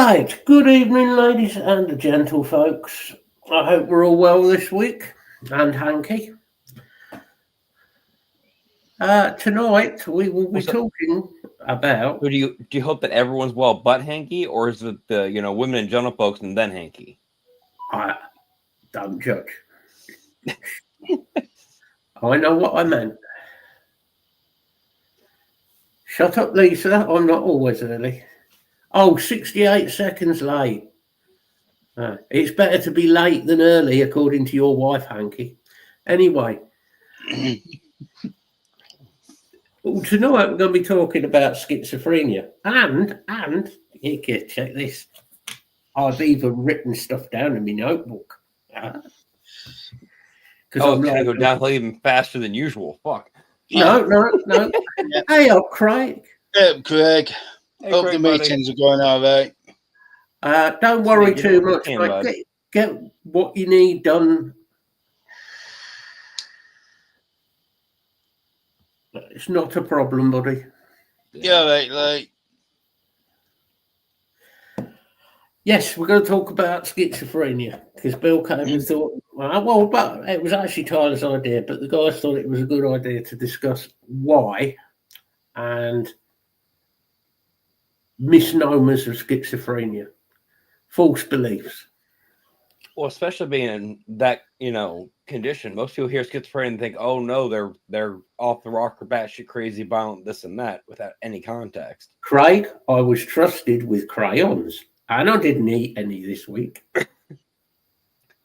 Right, good evening, ladies and gentlefolks. I hope we're all well this week and hanky. Tonight we will be What's up? talking about. So do you hope that everyone's well but hanky, or is it the women and gentle folks and then hanky? I don't judge. I know what I meant. Shut up, Lisa. I'm not always early. Oh, 68 seconds late. It's better to be late than early, according to your wife, Hanky. Anyway, well, tonight we're going to be talking about schizophrenia. And you can check this. I've even written stuff down in my notebook. Oh, I'm it's gonna like, go downhill even faster than usual. Fuck. no. Yeah. Hey up, Craig. Craig. Hey, Hope Craig, the buddy. meetings are going all right. Don't worry Get too over much, the mate. bud. Get what you need done. It's not a problem, buddy. Yeah, right, like, Yes, we're going to talk about schizophrenia because Bill came and thought, well, but it was actually Tyler's idea, but the guys thought it was a good idea to discuss why and misnomers of schizophrenia, false beliefs. Well, especially being in that condition, most people hear schizophrenia and think, "Oh no, they're off the rocker, batshit crazy, violent, this and that," without any context. Craig, I was trusted with crayons, and I didn't eat any this week.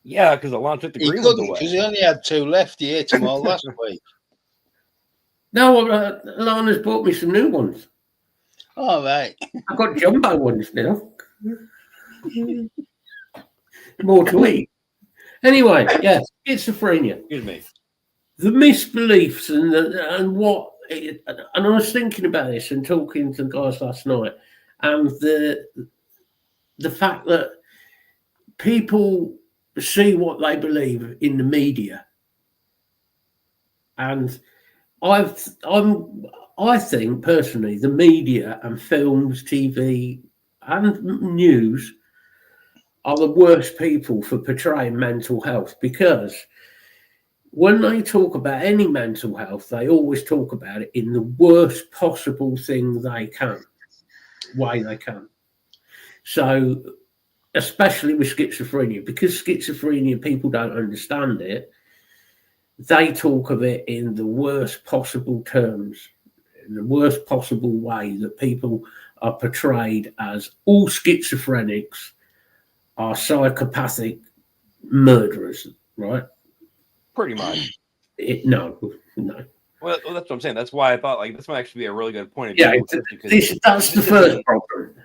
Yeah, because Alon took the he green ones couldn't because away. he only had two left. He ate them all last week. No, Lana's bought me some new ones. All right. I've got jumbo ones now. More to eat. Anyway, yes, schizophrenia. Excuse me. The misbeliefs and what. And I was thinking about this and talking to the guys last night, and the fact that people see what they believe in the media, and I think personally the media and films, TV, and news are the worst people for portraying mental health, because when they talk about any mental health, they always talk about it in the worst possible way they can. So, especially with schizophrenia, because schizophrenia, people don't understand it, they talk of it in the worst possible terms, in the worst possible way, that people are portrayed as all schizophrenics are psychopathic murderers, right? Pretty much. No. Well, that's what I'm saying. That's why I thought this might actually be a really good point of Yeah, view. that's the first problem.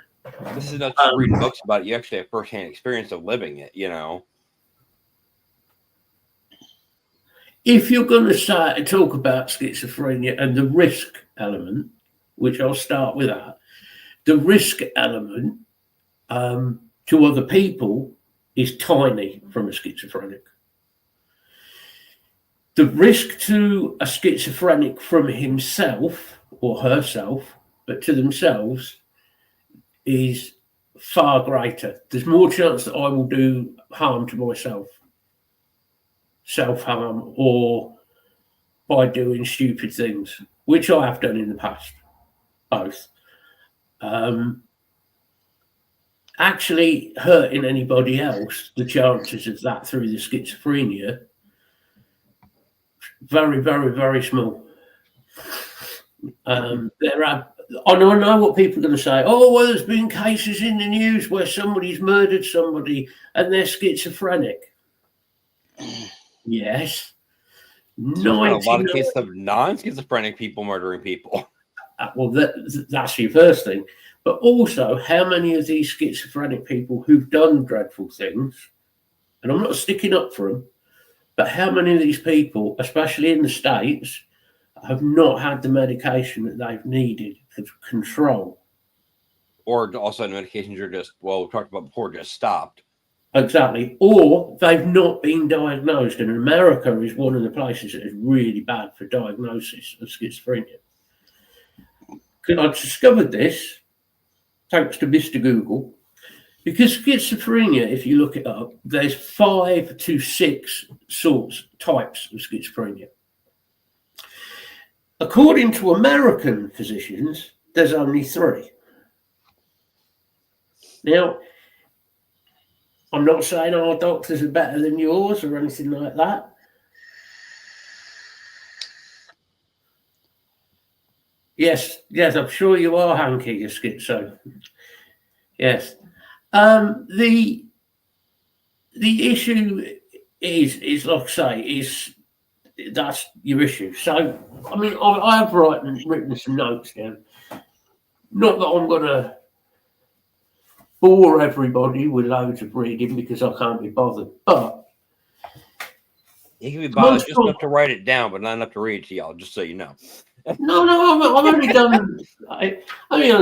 This is not just reading books about it. You actually have firsthand experience of living it, If you're going to talk about schizophrenia and the risk element, which I'll start with that, the risk element to other people is tiny from a schizophrenic. The risk to a schizophrenic from himself or herself, but to themselves, is far greater. There's more chance that I will do harm to myself, self-harm, or by doing stupid things, which I have done in the past, both. Actually hurting anybody else, the chances of that through the schizophrenia, very, very, very small. There are, I know what people are going to say. Oh, well, there's been cases in the news where somebody's murdered somebody and they're schizophrenic. Yes. So a lot of cases of non-schizophrenic people murdering people. Well, that's your first thing. But also, how many of these schizophrenic people who've done dreadful things, and I'm not sticking up for them, but how many of these people, especially in the States, have not had the medication that they've needed to control? Or also medications are just, well, we talked about before, just stopped. Exactly. Or they've not been diagnosed. And America is one of the places that is really bad for diagnosis of schizophrenia. I discovered this thanks to Mr. Google. Because schizophrenia, if you look it up, there's 5 to 6 types of schizophrenia. According to American physicians, there's only 3. Now, I'm not saying our doctors are better than yours or anything like that. Yes, I'm sure you are, Hanky, you're schizo. Yes. The issue is like I say, that's your issue. So, I mean, I have written some notes down. Not that I'm going to bore everybody with loads of reading because I can't be bothered, but you can be bothered just enough to write it down, but not enough to read it to y'all, just so you know. No, I've only done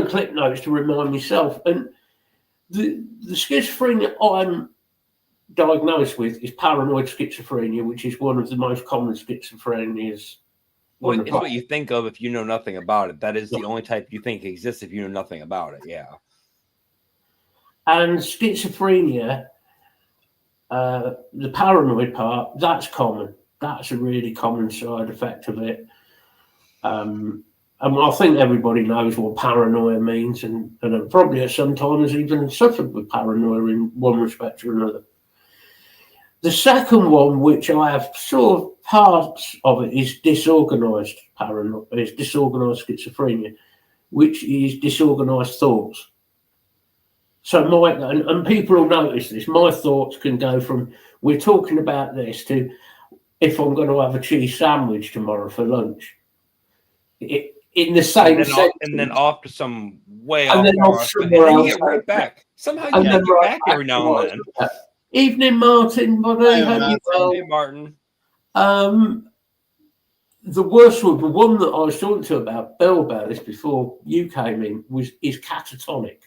clip notes to remind myself. And the schizophrenia I'm diagnosed with is paranoid schizophrenia, which is one of the most common schizophrenias. Well, it's what you think of if you know nothing about it. That is the only type you think exists if you know nothing about it. Yeah. And schizophrenia, the paranoid part, that's common. That's a really common side effect of it. And I think everybody knows what paranoia means, and probably at some times even suffered with paranoia in one respect or another. The second one, which I have sort of parts of it, is disorganized paranoia, is disorganized schizophrenia, which is disorganized thoughts. So and people will notice this, my thoughts can go from, we're talking about this, to if I'm going to have a cheese sandwich tomorrow for lunch. In the same sentence. And then off to some way and off. Then off somewhere else. You get right back. Somehow you get back every now and then. Evening, Martin. Buddy. Hey, Martin. The worst one, the one that I was talking to Bill about this before you came in, is catatonic.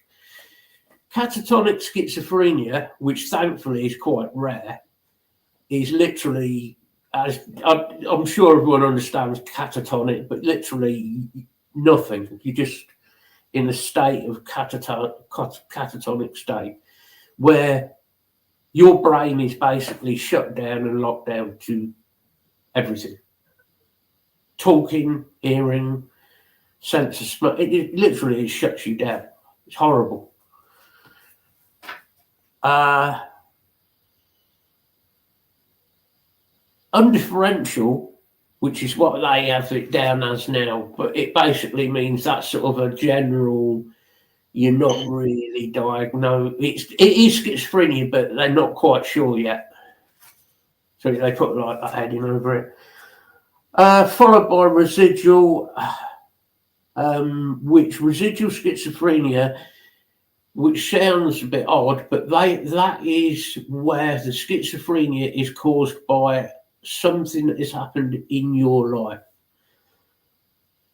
Catatonic schizophrenia, which thankfully is quite rare, is literally, as I'm sure everyone understands catatonic, but literally nothing. You're just in a state of catatonic state where your brain is basically shut down and locked down to everything. Talking, hearing, sense of smell. It literally shuts you down. It's horrible. Undifferential, which is what they have it down as now, but it basically means that's sort of a general, you're not really diagnosed. It is schizophrenia, but they're not quite sure yet. So they put like that heading over it. Followed by residual, which residual schizophrenia, which sounds a bit odd, but that is where the schizophrenia is caused by something that has happened in your life.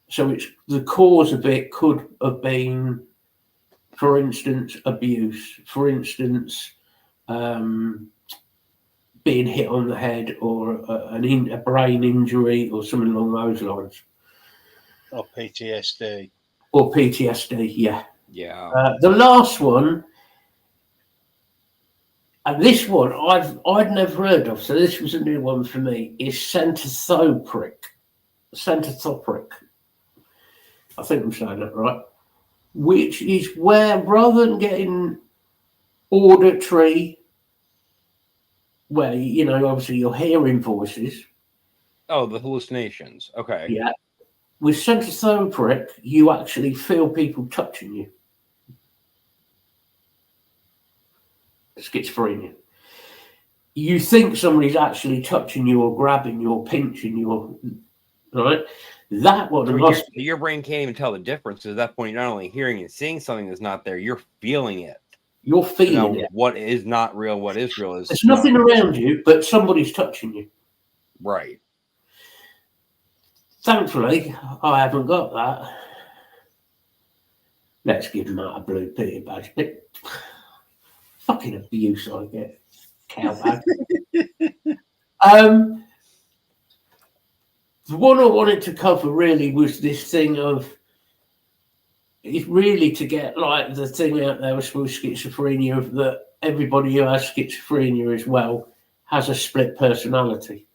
So it's the cause of it could have been, for instance, abuse, for instance, being hit on the head, or a brain injury, or something along those lines. Or PTSD. Or PTSD, yeah. Yeah. The last one, and this one I'd never heard of, so this was a new one for me, is centothopric. Centothopric. I think I'm saying that right. Which is where, rather than getting auditory, where, you know, obviously you're hearing voices. Oh, the hallucinations. Okay. Yeah. With centothopric, you actually feel people touching you. Schizophrenia. You think somebody's actually touching you or grabbing you or pinching you, or, right? That one, So your brain can't even tell the difference. At that point, you're not only hearing and seeing something that's not there, you're feeling it. You're feeling it. What is not real, what is real is. There's nothing around you, but somebody's touching you. Right. Thankfully, I haven't got that. Let's give him out a blue Peter badge. Fucking abuse I get. Cowbag. The one I wanted to cover really was this thing of is really to get like the thing out there with schizophrenia that everybody who has schizophrenia as well has a split personality.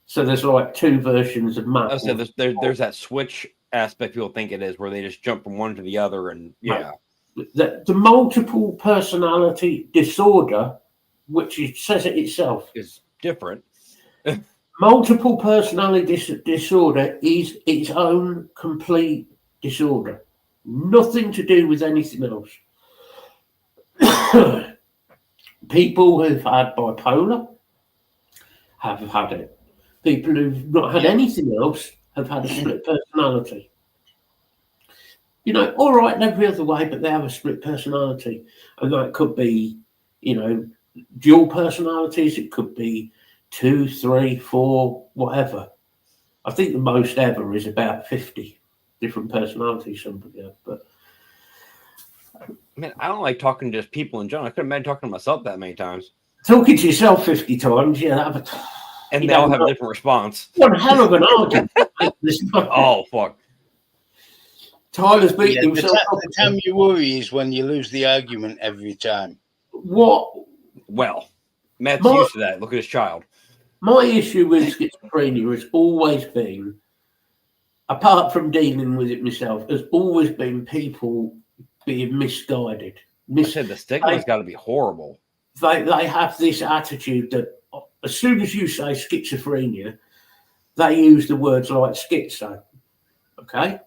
So there's like two versions of Matt. So there's that switch aspect people think it is, where they just jump from one to the other, and yeah. The multiple personality disorder, which says it itself, Is different. multiple personality disorder is its own complete disorder. Nothing to do with anything else. People who've had bipolar have had it. People who've not had anything else have had a split personality. You know, all right in every other way, but they have a split personality. And that could be, you know, dual personalities. It could be 2, 3, 4, whatever. I think the most ever is about 50 different personalities somebody has. But I mean, I don't like talking to just people in general. I couldn't imagine talking to myself that many times. talking to yourself 50 times, yeah, and they all have a different response. One hell of an argument. Oh, fuck. Tyler's beating himself up. The time you worry is when you lose the argument every time. What? Well, Matt's used to that. Look at his child. My issue with schizophrenia has always been, apart from dealing with it myself, has always been people being misguided. I said the stigma's got to be horrible. They have this attitude that as soon as you say schizophrenia, they use the words like schizo. Okay?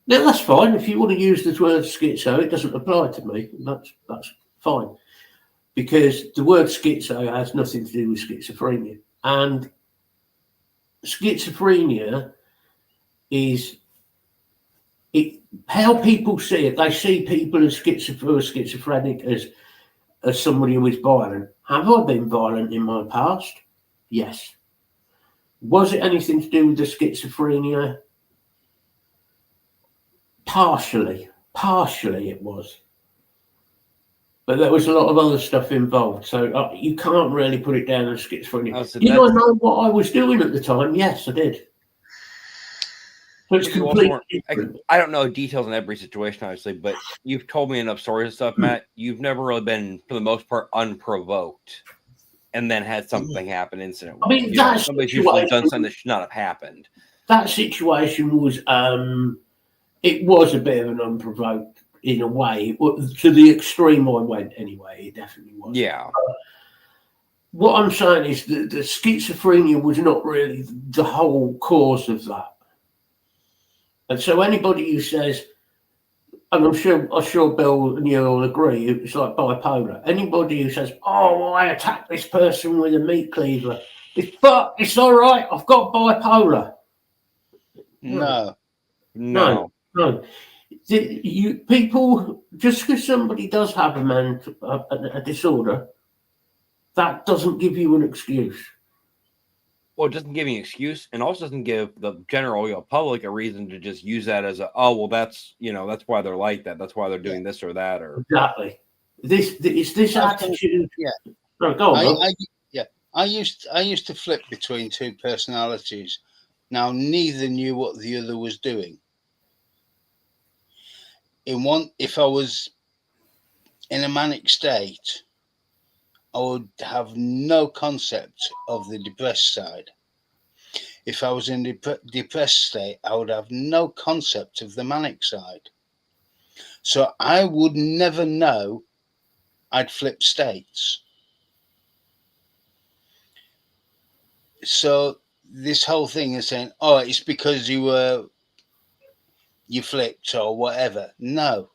Now, that's fine. If you want to use the word schizo, it doesn't apply to me. That's fine. Because the word schizo has nothing to do with schizophrenia. And schizophrenia is how people see it. They see people as schizophrenic as somebody who is violent. Have I been violent in my past? Yes. Was it anything to do with the schizophrenia? Partially it was. But there was a lot of other stuff involved. So you can't really put it down as schizophrenia. Did I know what I was doing at the time? Yes, I did. So it's completely different. I don't know details on every situation, obviously, but you've told me enough stories and stuff, Matt. You've never really been, for the most part, unprovoked and then had something happen incident. I mean, somebody's usually done something that should not have happened. That situation was, it was a bit of an unprovoked in a way. To the extreme I went anyway, it definitely was. Yeah. What I'm saying is that the schizophrenia was not really the whole cause of that. And so anybody who says, and I'm sure Bill and you will agree, it's like bipolar. Anybody who says, "Oh, well, I attacked this person with a meat cleaver," it's all right. I've got bipolar. No. People, just because somebody does have a disorder, that doesn't give you an excuse. Well, it doesn't give you an excuse, and also doesn't give the general public a reason to just use that as that's why they're like that. That's why they're doing this or that. Or exactly. This attitude. Yeah. No, go on. I used to flip between two personalities. Now neither knew what the other was doing. If I was in a manic state, I would have no concept of the depressed side. If I was in depressed state, I would have no concept of the manic side. So I would never know I'd flip states. So this whole thing is saying, "Oh, it's because you flipped or whatever." No,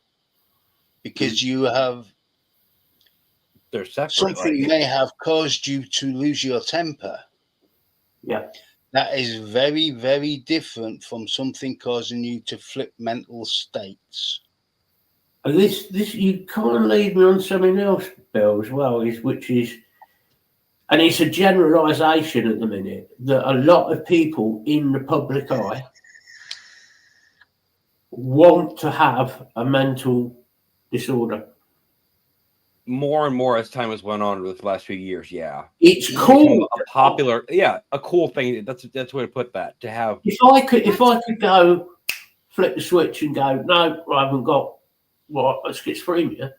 because you have. They're separate. Something may have caused you to lose your temper. Yeah. That is very, very different from something causing you to flip mental states. And this you can't lead me on something else, Bill, as well, and it's a generalisation at the minute that a lot of people in the public eye want to have a mental disorder. More and more as time has went on with the last few years, yeah. It's cool. A cool thing. That's the way to put that. To have. If I could go flip the switch and go, no, I haven't got a schizophrenia.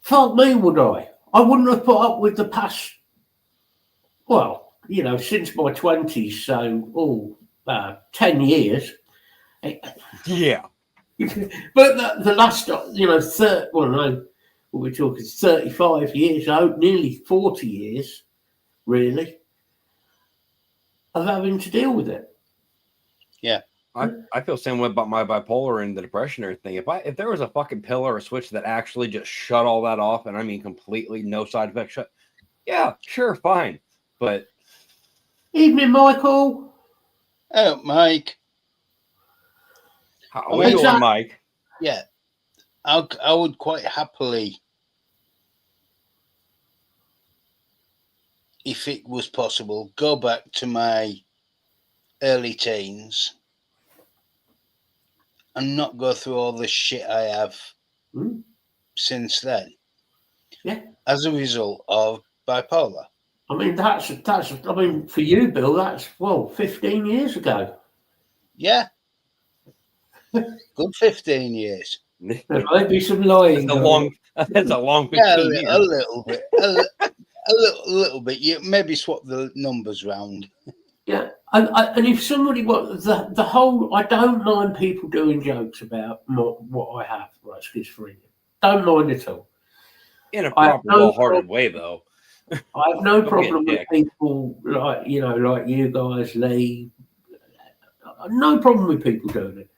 Fuck me, would I? I wouldn't have put up with the past, well, since my 20s, so 10 years. Yeah. But the last, we're talking 35 years out, nearly 40 years, really, of having to deal with it. Yeah. I feel the same way about my bipolar and the depression and everything. If there was a fucking pill or a switch that actually just shut all that off, and I mean completely no side effects, yeah, sure, fine. But evening, Michael. Oh, Mike. How are we doing, Mike? Yeah, I would quite happily, if it was possible, go back to my early teens and not go through all the shit I have since then. Yeah. As a result of bipolar. I mean, that's. I mean, for you, Bill, that's 15 years ago. Yeah. Good 15 years. There might be some lying. That's a long 15 years. A little bit. A little bit. You maybe swap the numbers round. Yeah, and if somebody the whole, I don't mind people doing jokes about what I have, like schizophrenia. Don't mind at all. In a proper, wholehearted way, though. I have no problem with people like you guys, Lee. No problem with people doing it.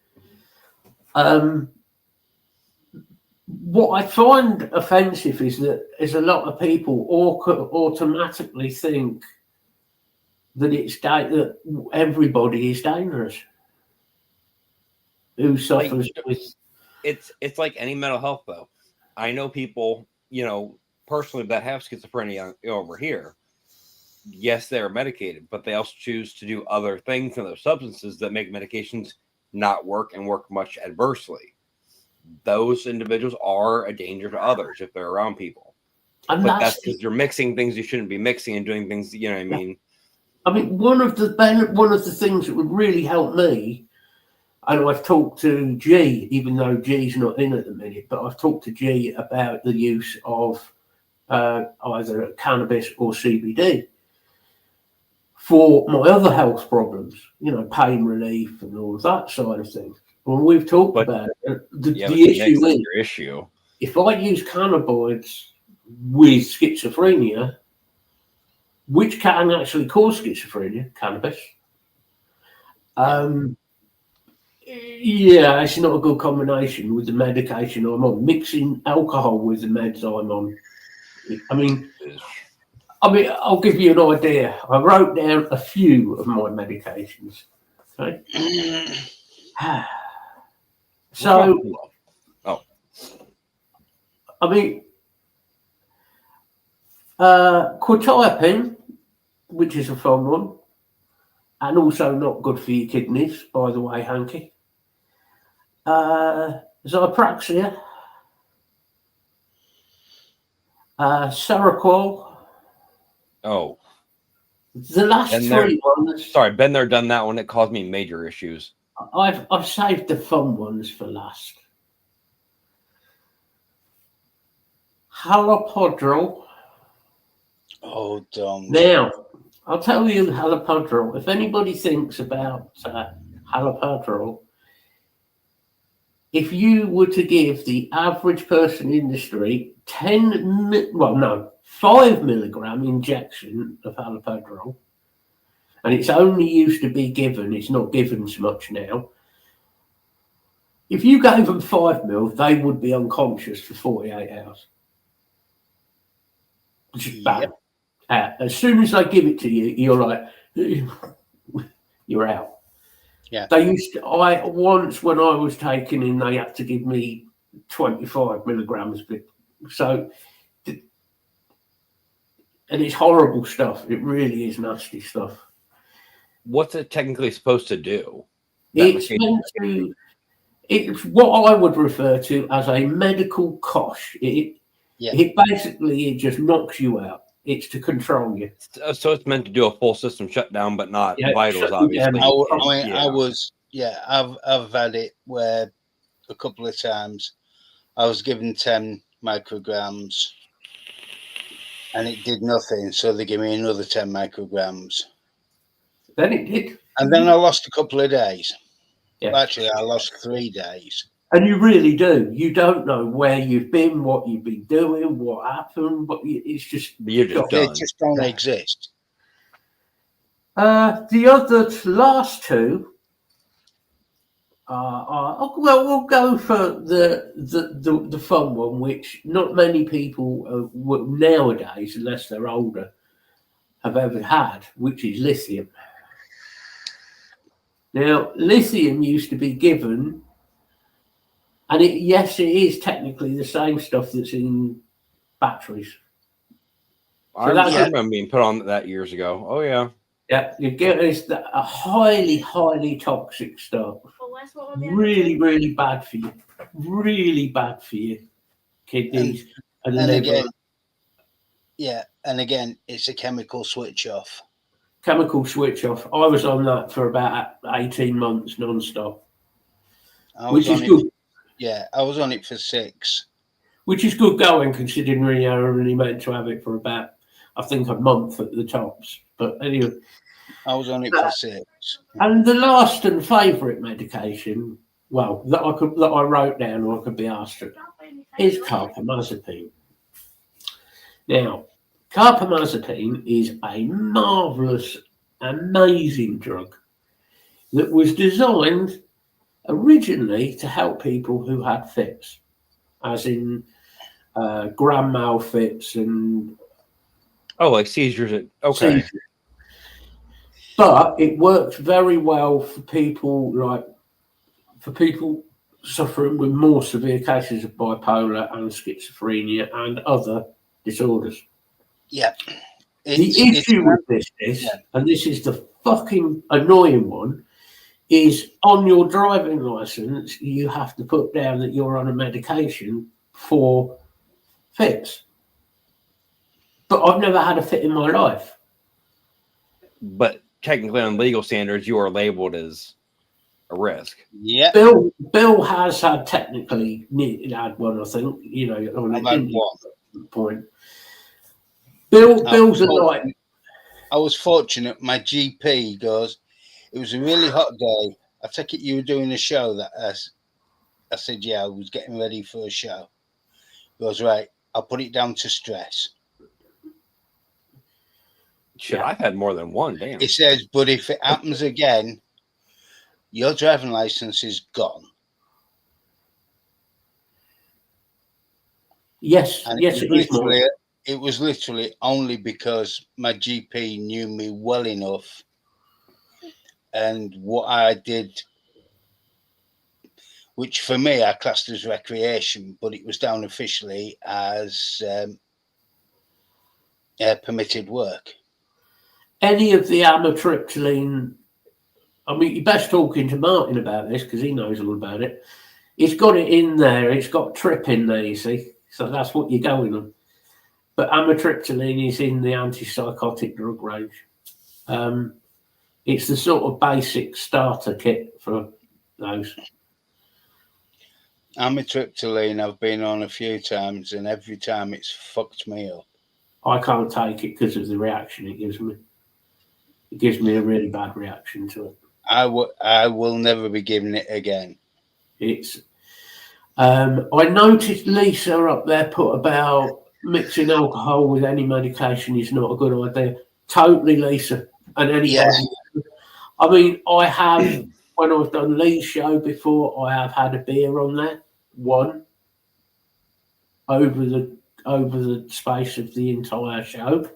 What I find offensive is that a lot of people automatically think that that everybody is dangerous who suffers with. It's like any mental health, though. I know people, personally that have schizophrenia over here. Yes, they're medicated, but they also choose to do other things and other substances that make medications not work and work much adversely. Those individuals are a danger to others if they're around people. And but that's because you're mixing things you shouldn't be mixing and doing things, you know what I mean? I mean, one of the things that would really help me, and I've talked to G, even though G's not in at the minute, but I've talked to G about the use of either cannabis or CBD for my other health problems, pain relief and all of that side of things. When we've talked about it, the issue is your issue. If I use cannabinoids with schizophrenia, which can actually cause schizophrenia, cannabis. Yeah, it's not a good combination with the medication I'm on. Mixing alcohol with the meds I'm on. I mean, I'll give you an idea. I wrote down a few of my medications. Okay. So, I mean, quetiapine, which is a fun one, and also not good for your kidneys, by the way, Hanky. Zyprexa, Seroquel. Oh. The last three ones. Sorry, been there, done that one. It caused me major issues. I've saved the fun ones for last. Haloperidol. Oh, dumb. Now, I'll tell you haloperidol. If anybody thinks about haloperidol, if you were to give the average person in the street 5 milligram injection of haloperidol, and it's only used to be given, it's not given so much now. If you gave them 5 mil, they would be unconscious for 48 hours. Which is bad. As soon as they give it to you, you're like, you're out. Yeah. Once when I was taking in, they had to give me 25 milligrams. So, and it's horrible stuff. It really is nasty stuff. What's it technically supposed to do? It's what I would refer to as a medical kosh. It basically just knocks you out. It's to control you. So it's meant to do a full system shutdown, but not vitals, obviously. I Yeah, I've had it where a couple of times I was given 10 micrograms and it did nothing, so they give me another 10 micrograms. Then it did. And then I lost a couple of days. Yeah. Well, actually, I lost 3 days. And you really do. You don't know where you've been, what you've been doing, what happened. But it's just You're just They done. just don't Yeah. exist. the other last two. Well, we'll go for the fun one, which not many people nowadays, unless they're older, have ever had, which is lithium. Now, lithium used to be given, and yes, it is technically the same stuff that's in batteries. I remember being put on that years ago. Oh yeah. Yeah, you get a highly, highly toxic stuff. Really, really bad for you. Really bad for your kidneys and liver. Again, and again, it's a chemical switch off. Chemical switch off. I was on that for about 18 months non-stop, which is good. I was on it for 6. Which is good going, considering you're only meant to have it for about, I think, a month at the tops. But anyway, I was on it for 6. And the last and favourite medication, well, that I wrote down or I could be asked for, is carbamazepine. Now, carbamazepine is a marvellous, amazing drug that was designed originally to help people who had fits, as in grand mal fits and like seizures. Okay. seizures. But it works very well for people suffering with more severe cases of bipolar and schizophrenia and other disorders. Yeah. The issue with this is, and this is the fucking annoying one, is on your driving license, you have to put down that you're on a medication for fits. But I've never had a fit in my life. But technically, on legal standards, you are labeled as a risk. Yeah. Bill has had technically had one, I think. On one point. Bill's a light. I was fortunate. My GP goes, it was a really hot day. I take it you were doing a show that I said, yeah, I was getting ready for a show. He goes, right, I'll put it down to stress. Shit, I've had more than one. Damn. He says, but if it happens again, your driving license is gone. Yes, and yes, it was literally only because my GP knew me well enough, and what I did, which for me I classed as recreation, but it was down officially as permitted work. Any of the amitriptyline, I mean, you're best talking to Martin about this because he knows all about it. It's got it in there. It's got trip in there, you see. So that's what you're going on. But amitriptyline is in the antipsychotic drug range. It's the sort of basic starter kit for those. Amitriptyline I've been on a few times, and every time it's fucked me up. I can't take it because of the reaction it gives me. It gives me a really bad reaction to it. I will never be giving it again. It's. I noticed Lisa up there put about mixing alcohol with any medication is not a good idea. Totally, Lisa. And anybody. Yeah. I mean, I have, when I've done Lee's show before, I have had a beer on there, one, over the space of the entire show.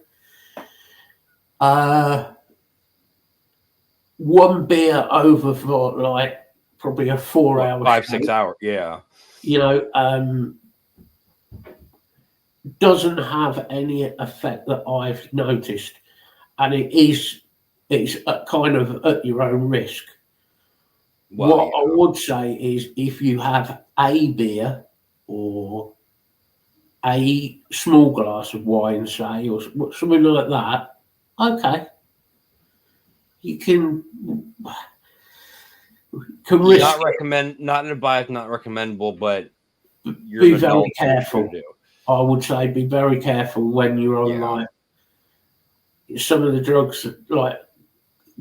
One beer over for like probably a 4 hour 5-6 hour, yeah. Doesn't have any effect that I've noticed, and it's kind of at your own risk. Well, what I would say is, if you have a beer or a small glass of wine, say, or something like that, okay, you can. can risk Not recommend, not in a bias, not recommendable, but you're be an very adult, so you careful. should do. I would say be very careful when you're on Yeah. like some of the drugs, like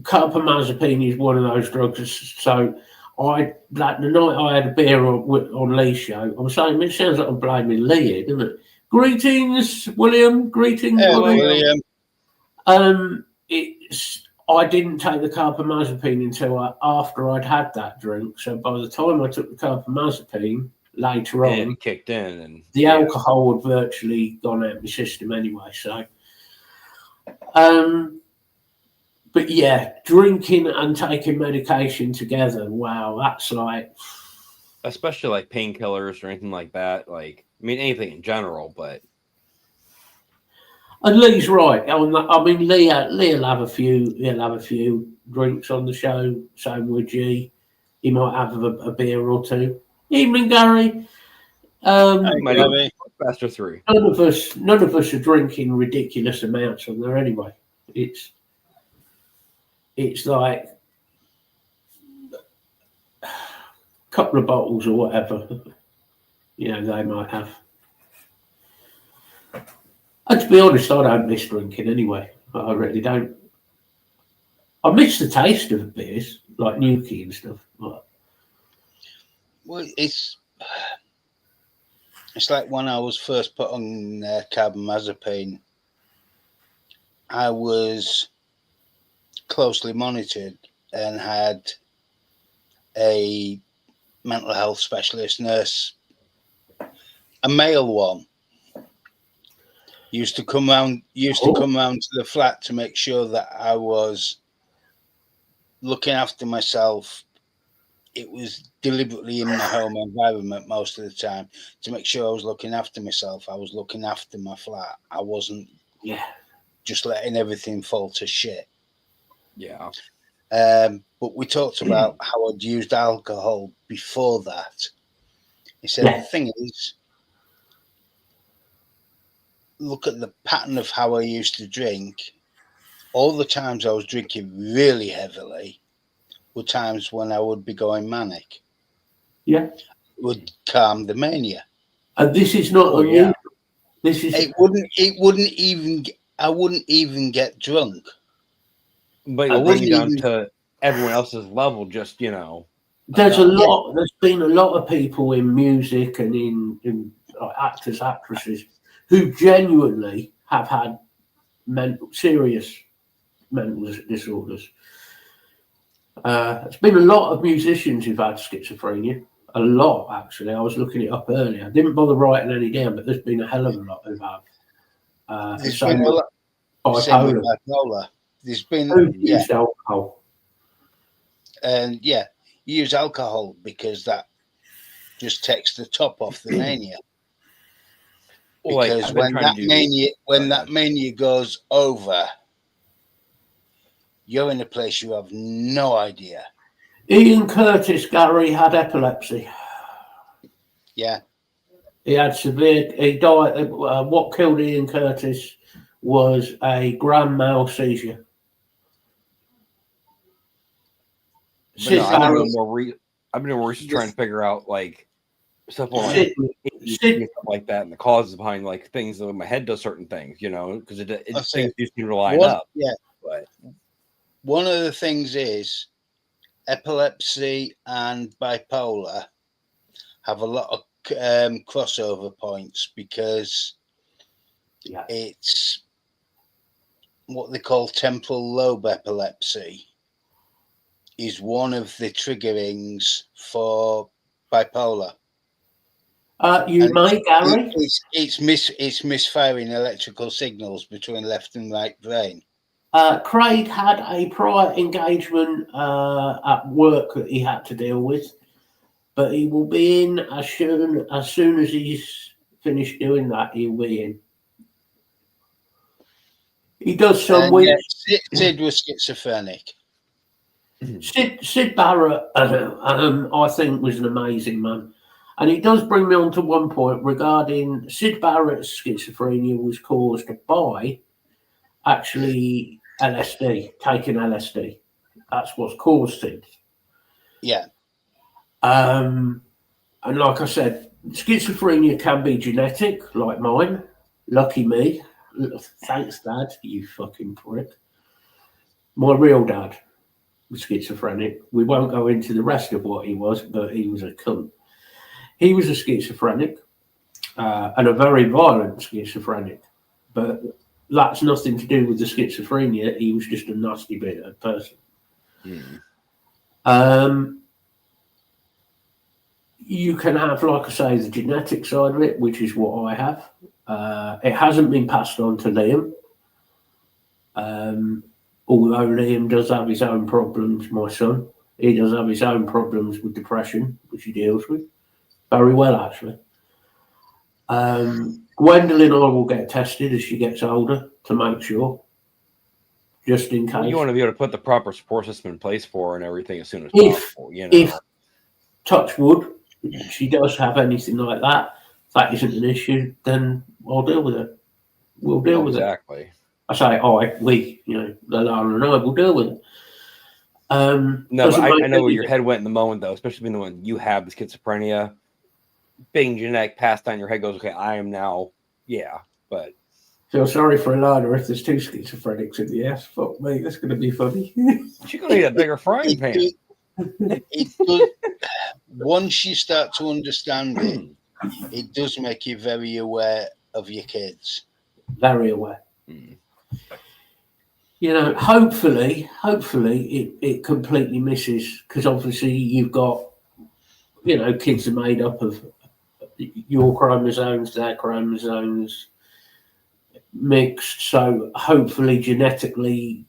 carbamazepine is one of those drugs. So the night I had a beer on Lee's show, I'm saying it sounds like I'm blaming Lee here, doesn't it? Greetings, William. Greetings, William. I didn't take the carbamazepine until after I'd had that drink. So by the time I took the carbamazepine later And on, it kicked in, and the alcohol had virtually gone out of my system anyway. So, but yeah, drinking and taking medication together, wow, that's like, especially like painkillers or anything like that. Like, I mean, anything in general, but and Lee's right. I mean, Lee'll have a few drinks on the show. So would G. He might have a beer or two. Evening, Gary. might Gary. even faster 3. None of us are drinking ridiculous amounts on there anyway. It's like a couple of bottles or whatever, they might have. And to be honest, I don't miss drinking anyway. I really don't. I miss the taste of beers, like Nuki and stuff. But... Well, it's like when I was first put on carbamazepine, I was closely monitored and had a mental health specialist nurse, a male one, used to come round to the flat to make sure that I was looking after myself. It was deliberately in my home environment most of the time to make sure I was looking after myself. I was looking after my flat. I wasn't just letting everything fall to shit. Yeah. But we talked about how I'd used alcohol before that. He said, the thing is, look at the pattern of how I used to drink. All the times I was drinking really heavily were times when I would be going manic. Yeah. It would calm the mania. And this is not unusual. Yeah. This is I wouldn't even get drunk. But it brings you down to everyone else's level, just, There's been a lot of people in music and in actors, actresses who genuinely have had serious mental disorders. There's been a lot of musicians who've had schizophrenia. A lot, actually. I was looking it up earlier. I didn't bother writing any down, but there's been a hell of a lot who've had. There's been a lot. Bipolar. There's been used alcohol. And you use alcohol because that just takes the top off the mania. Because when that mania goes over, you're in a place you have no idea. Ian Curtis, Gary, had epilepsy. Yeah. He had he died. What killed Ian Curtis was a grand mal seizure. I've been doing more research trying to figure out like stuff on stuff like that and the causes behind like things that my head does certain things, because things do seem to line up. Yeah. But one of the things is epilepsy and bipolar have a lot of crossover points because it's what they call temporal lobe epilepsy is one of the triggerings for bipolar. Gary? It's misfiring electrical signals between left and right brain. Craig had a prior engagement at work that he had to deal with, but he will be in as soon as he's finished doing that. He'll be in. He does some weeks. Sid was schizophrenic. Sid Barrett, I think, was an amazing man. And it does bring me on to one point regarding Sid Barrett's schizophrenia was caused by actually LSD, taking LSD. That's what's caused it. Yeah. And like I said, schizophrenia can be genetic, like mine. Lucky me. Thanks, Dad, you fucking prick. My real dad was schizophrenic. We won't go into the rest of what he was, but he was a cunt. He was a schizophrenic and a very violent schizophrenic, but that's nothing to do with the schizophrenia. He was just a nasty bit of person. You can have, like I say, the genetic side of it, which is what I have. It hasn't been passed on to Liam. Although Liam does have his own problems, my son. He does have his own problems with depression, which he deals with very well, actually. Gwendolyn, I will get tested as she gets older to make sure, just in case. You want to be able to put the proper support system in place for her and everything as soon as possible. You know, if touch wood, she does have anything like that, that isn't an issue, then I'll deal with it. We'll deal with it. Exactly. I say, we, Lalana and I will deal with it. No, but I know where your head went in the moment, though, especially being the one you have the schizophrenia, being genetic, passed down your head goes, okay, I am now, but. Feel sorry for Alana if there's two schizophrenics in the ass. Fuck me, that's going to be funny. She's going to need a bigger frying pan. Once you start to understand it, it does make you very aware of your kids. Very aware. Hopefully it completely misses, because obviously you've got, kids are made up of your chromosomes, their chromosomes mixed. So hopefully genetically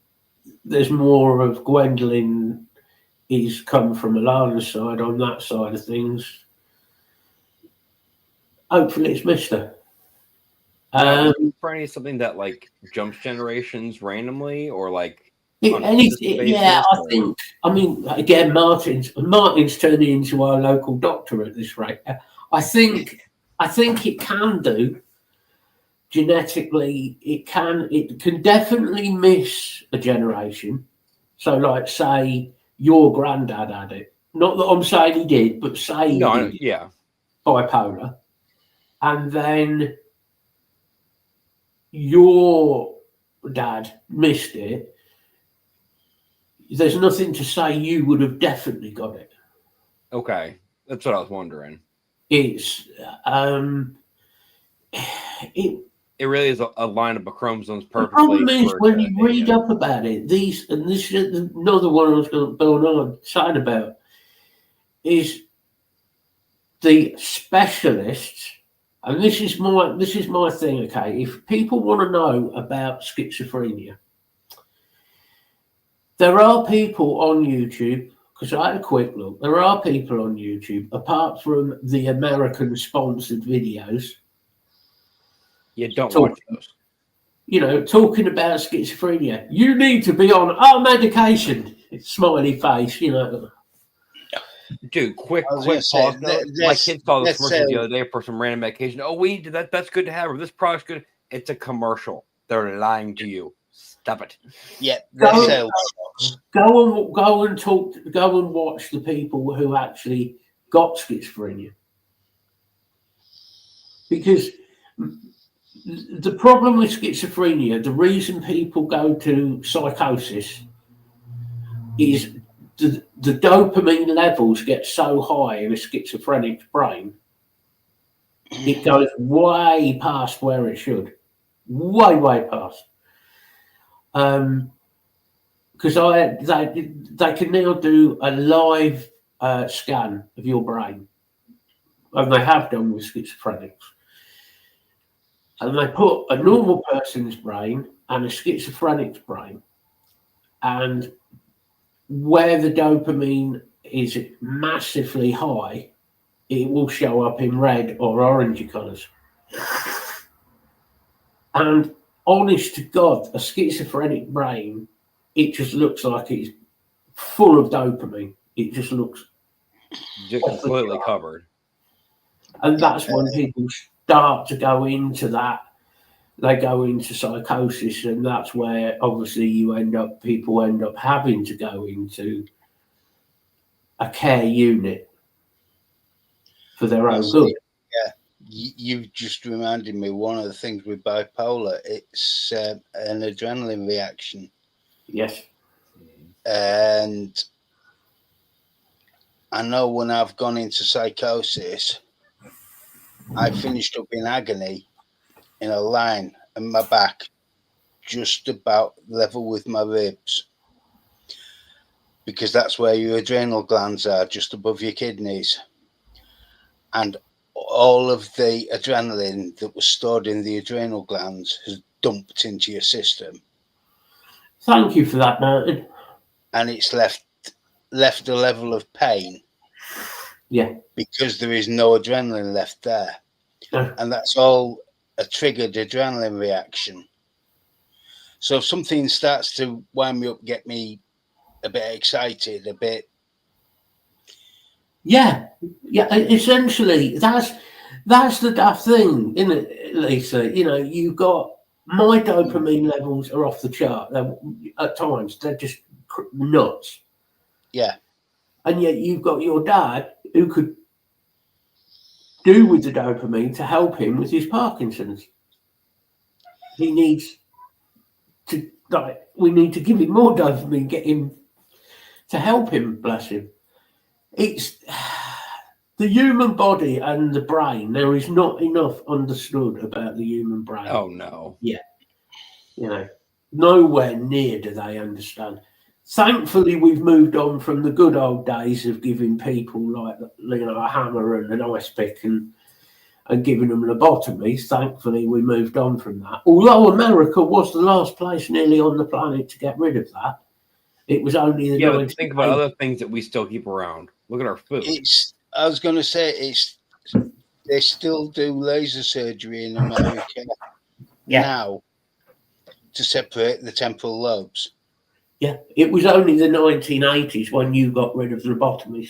there's more of Gwendolyn is come from Alana's side on that side of things. Hopefully it's missed her. Schizophrenia is something that like jumps generations randomly, or like anything? Yeah, I mean, again, Martin's turning into our local doctor at this rate. I think it can do genetically. It can definitely miss a generation. So, like, say your granddad had it. Not that I'm saying he did, but say he did. Yeah, bipolar, and then your dad missed it. There's nothing to say you would have definitely got it. Okay, that's what I was wondering. It's it really is a lineup of chromosomes perfectly. The problem is when you read up about it, this is another one I was going on saying about, is the specialists, and this is my thing, okay? If people want to know about schizophrenia, there are people on YouTube, because I had a quick look, there are people on YouTube, apart from the American-sponsored videos. You don't watch those. Talking about schizophrenia. You need to be on our medication. Smiley face, Dude, quick pause. My kid saw the commercial the other day for some random medication. Oh, we did that. That's good to have. Or this product's good. It's a commercial. They're lying to you. Stop it. Yeah. Go and watch the people who actually got schizophrenia. Because the problem with schizophrenia, the reason people go to psychosis is the dopamine levels get so high in a schizophrenic brain, it goes way past where it should. Way past. Because they can now do a live scan of your brain, and they have done with schizophrenics. And they put a normal person's brain and a schizophrenic's brain, and where the dopamine is massively high, it will show up in red or orangey colours. And honest to God, a schizophrenic brain, it just looks like it's full of dopamine. It just looks completely covered. And that's when people start to go into that. They go into psychosis, and that's where obviously people end up having to go into a care unit for their own That's good. it. Yeah, you've just reminded me one of the things with bipolar. It's an adrenaline reaction, Yes. and I know when I've gone into psychosis, I finished up in agony in a line, and my back just about level with my ribs, because that's where your adrenal glands are, just above your kidneys. And all of the adrenaline that was stored in the adrenal glands has dumped into your system, Thank you for that, Martin. and it's left a level of pain. Yeah. Because there is no adrenaline left there. No. And that's all a triggered adrenaline reaction. So if something starts to wind me up, get me a bit excited, a bit. Yeah. Essentially, that's the daft thing, isn't it, Lisa? You know, you've got my dopamine levels are off the chart. At times, they're just nuts. Yeah. And yet you've got your dad who could do with the dopamine to help him with his Parkinson's. He needs to, we need to give him more dopamine, get him to help him, bless him. It's the human body and the brain. There is not enough understood about the human brain. Oh no. Yeah. You know, nowhere near do they understand. Thankfully, we've moved on from the good old days of giving people like, you know, a hammer and an ice pick and giving them lobotomies. Thankfully, we moved on from that. Although America was the last place nearly on the planet to get rid of that, it was only the but think about other things that we still keep around. Look at our food. I was going to say they still do laser surgery in America now to separate the temporal lobes. Yeah, it was only the 1980s when you got rid of lobotomies.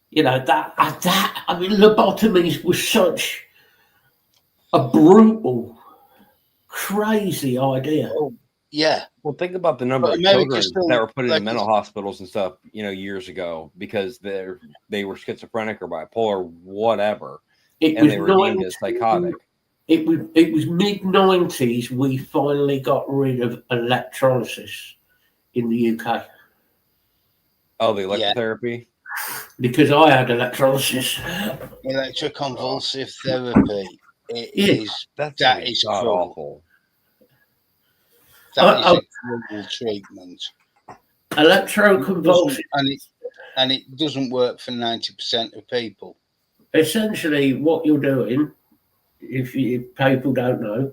You know, I mean, lobotomies was such a brutal, crazy idea. Oh, yeah. Well, think about the number of children that were put in mental hospitals and stuff, you know, years ago because they were schizophrenic or bipolar, whatever, and they were deemed as psychotic. It was mid-90s we finally got rid of electrolysis in the UK. Oh, the electrotherapy? Yeah. Because I had electrolysis. Electroconvulsive therapy. That is awful. That is a cruel treatment. Electroconvulsive. And it doesn't work for 90% of people. Essentially, what you're doing, if people don't know,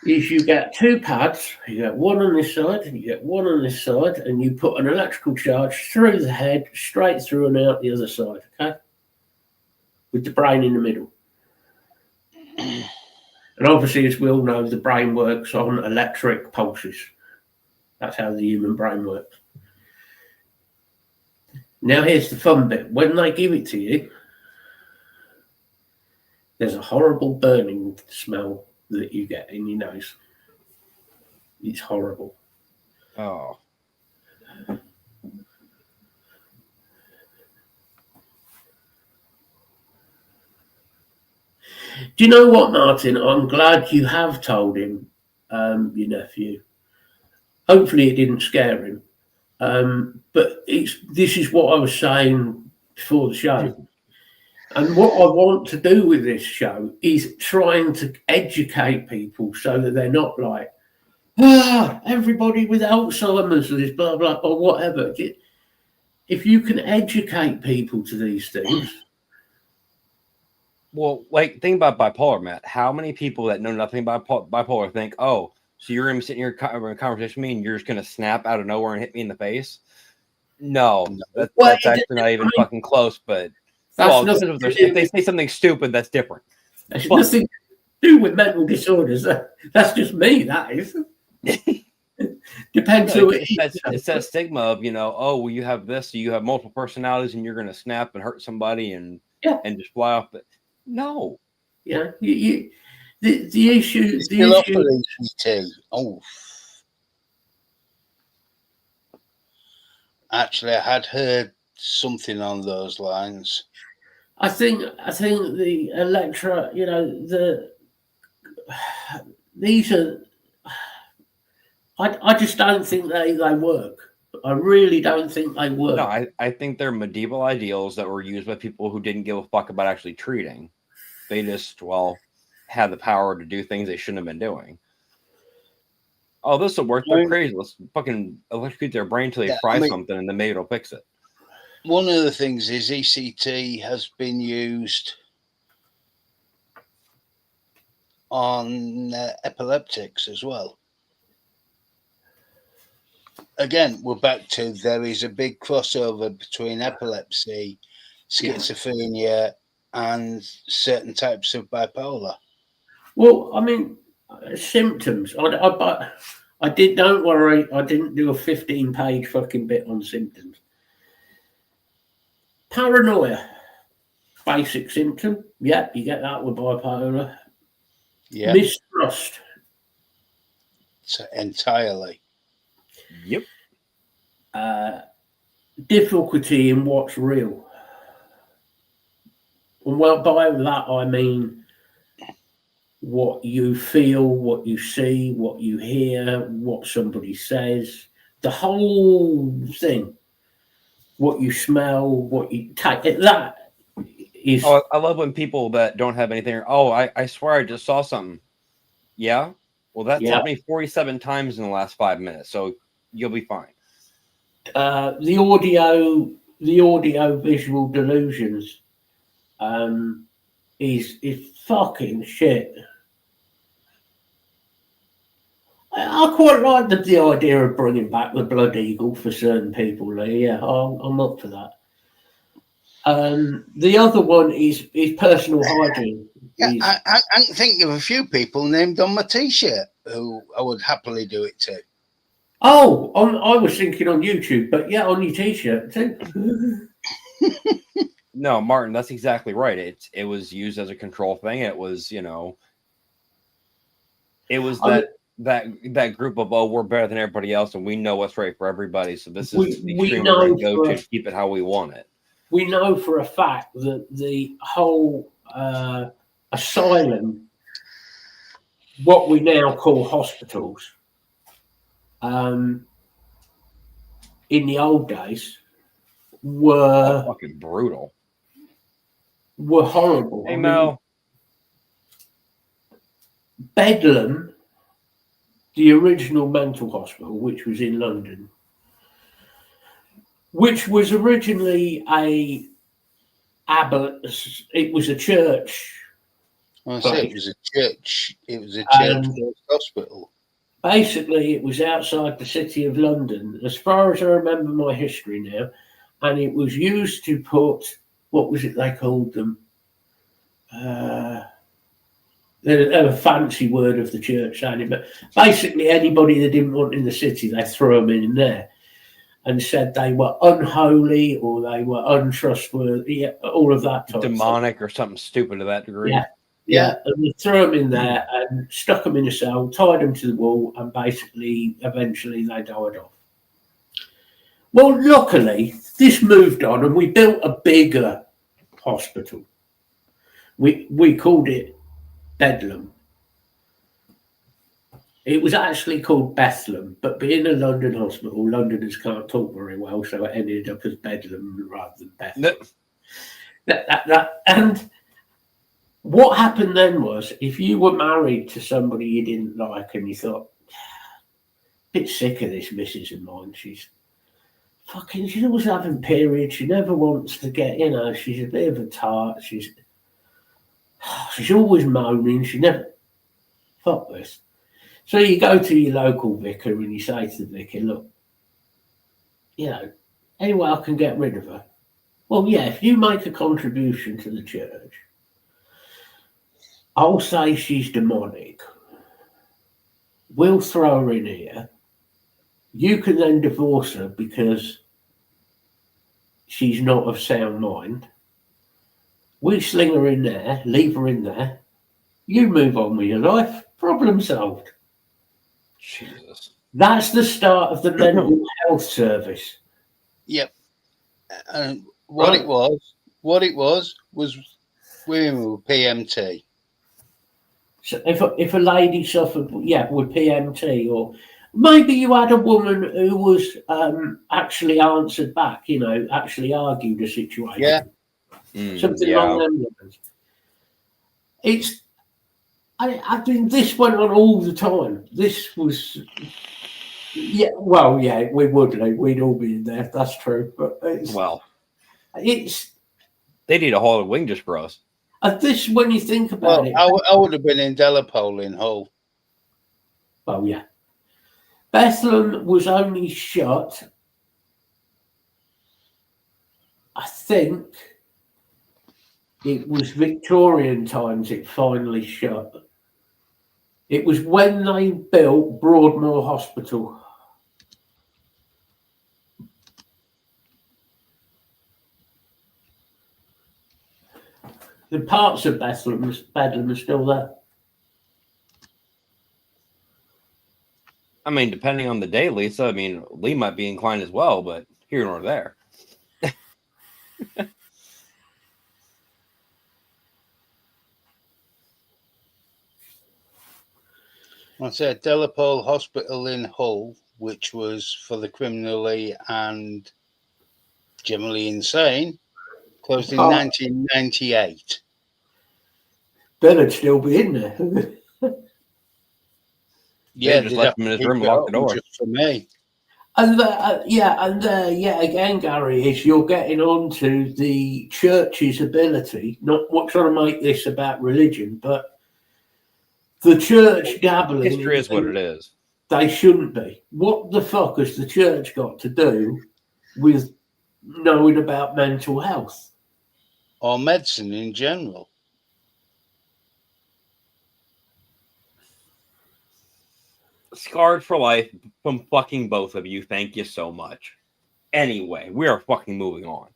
is you get two pads, you get one on this side and you get one on this side, and you put an electrical charge through the head, straight through and out the other side, okay? With the brain in the middle. And obviously, as we all know, the brain works on electric pulses. That's how the human brain works. Now, here's the fun bit. When they give it to you, there's a horrible burning smell that you get in your nose. It's horrible. Oh. Do you know what, Martin? I'm glad you have told him, your nephew. Hopefully it didn't scare him. But this is what I was saying before the show. And what I want to do with this show is trying to educate people so that they're not like, everybody with Alzheimer's is blah, blah, or whatever. If you can educate people to these things. Well, like, think about bipolar, Matt. How many people that know nothing about bipolar think, oh, so you're going to be sitting here in a conversation with me and you're just going to snap out of nowhere and hit me in the face? No, that's actually not even fucking close, but... if they say something stupid, that's different. That's nothing to do with mental disorders. That's just me, that is. Depends who it is. It's that stigma of, you know, oh, well, you have this, so you have multiple personalities and you're going to snap and hurt somebody and just fly off. But no. Yeah. The issue... Actually, I had heard something on those lines. I think the electorate, these are. I just don't think they work. I really don't think they work. No, I think they're medieval ideals that were used by people who didn't give a fuck about actually treating. They just, had the power to do things they shouldn't have been doing. Oh, this will work. They're crazy. Let's fucking electrocute their brain till they fry something and then maybe it'll fix it. One of the things is ECT has been used on epileptics as well. Again, we're back to there is a big crossover between epilepsy, schizophrenia, and certain types of bipolar. Well, I mean, symptoms. I did. Don't worry. I didn't do a 15-page fucking bit on symptoms. Paranoia, basic symptom. Yeah, you get that with bipolar. Yeah. Mistrust. So entirely. Yep. Difficulty in what's real. And well, by that I mean what you feel, what you see, what you hear, what somebody says, the whole thing. What you smell, what you take. That is. Oh, I love when people that don't have anything. Oh, I swear I just saw something. Yeah. Well, that told me 47 times in the last 5 minutes, so you'll be fine. The audio visual delusions is fucking shit. I quite like the idea of bringing back the Blood Eagle for certain people. Yeah, I'm up for that. The other one is personal hygiene. Yeah, I can think of a few people named on my T-shirt who I would happily do it to. Oh, I was thinking on YouTube, but yeah, on your T-shirt too. No, Martin, that's exactly right. It was used as a control thing. It was, it was that group of, we're better than everybody else and we know what's right for everybody. So this is the extreme we're going to go to keep it how we want it. We know for a fact that the whole asylum, what we now call hospitals, in the old days were fucking brutal. Were horrible. Hey, Mel. Bedlam, the original mental hospital, which was in London, which was originally it was a church. I say it was a church. It was a church hospital. Basically, it was outside the city of London, as far as I remember my history now, and it was used to put, what was it they called them? A fancy word of the church sounding, but basically anybody they didn't want in the city, they threw them in there and said they were unholy or they were untrustworthy, all of that type demonic of stuff. Or something stupid to that degree. Yeah, and they threw them in there and stuck them in a cell, tied them to the wall, and basically, eventually, they died off. Well, luckily, this moved on, and we built a bigger hospital. We called it Bedlam. It was actually called Bethlehem, but being a London hospital, Londoners can't talk very well, so it ended up as Bedlam rather than Bethlehem. And what happened then was, if you were married to somebody you didn't like and you thought, a bit sick of this missus of mine, she's always having periods, she never wants to get, she's a bit of a tart, she's always moaning, fuck this. So you go to your local vicar and you say to the vicar, look, any way I can get rid of her? Well, yeah, if you make a contribution to the church, I'll say she's demonic. We'll throw her in here. You can then divorce her because she's not of sound mind. We sling her in there, leave her in there. You move on with your life. Problem solved. Jesus. That's the start of the mental health service. Yep. And what Right. it was women with PMT. So if a lady suffered, with PMT, or maybe you had a woman who was actually answered back, actually argued a situation, Yeah. something Yeah. along them lines. I think this went on all the time. This was, we would, Lee. We'd all be in there. That's true. But Well, it's they need a Hall of Wing just for us. this when you think about it. I would have been in Delapole in Hull. Well, yeah. Bethlehem was only shut, I think it was Victorian times it finally shut. It was when they built Broadmoor Hospital. The parts of Bedlam are still there. I mean, depending on the day, Lisa. I mean, Lee might be inclined as well, but here nor there. I said Delapole Hospital in Hull, which was for the criminally and generally insane, closed in 1998. Then it'd still be in there. Yeah, just left him in his room and locked the door. Just for me. And again, Gary, is you're getting on to the church's ability, not trying to make this about religion, but the church dabbling. History is what it is. They shouldn't be. What the fuck has the church got to do with knowing about mental health? Or medicine in general. Scarred for life from fucking both of you. Thank you so much. Anyway, we are fucking moving on.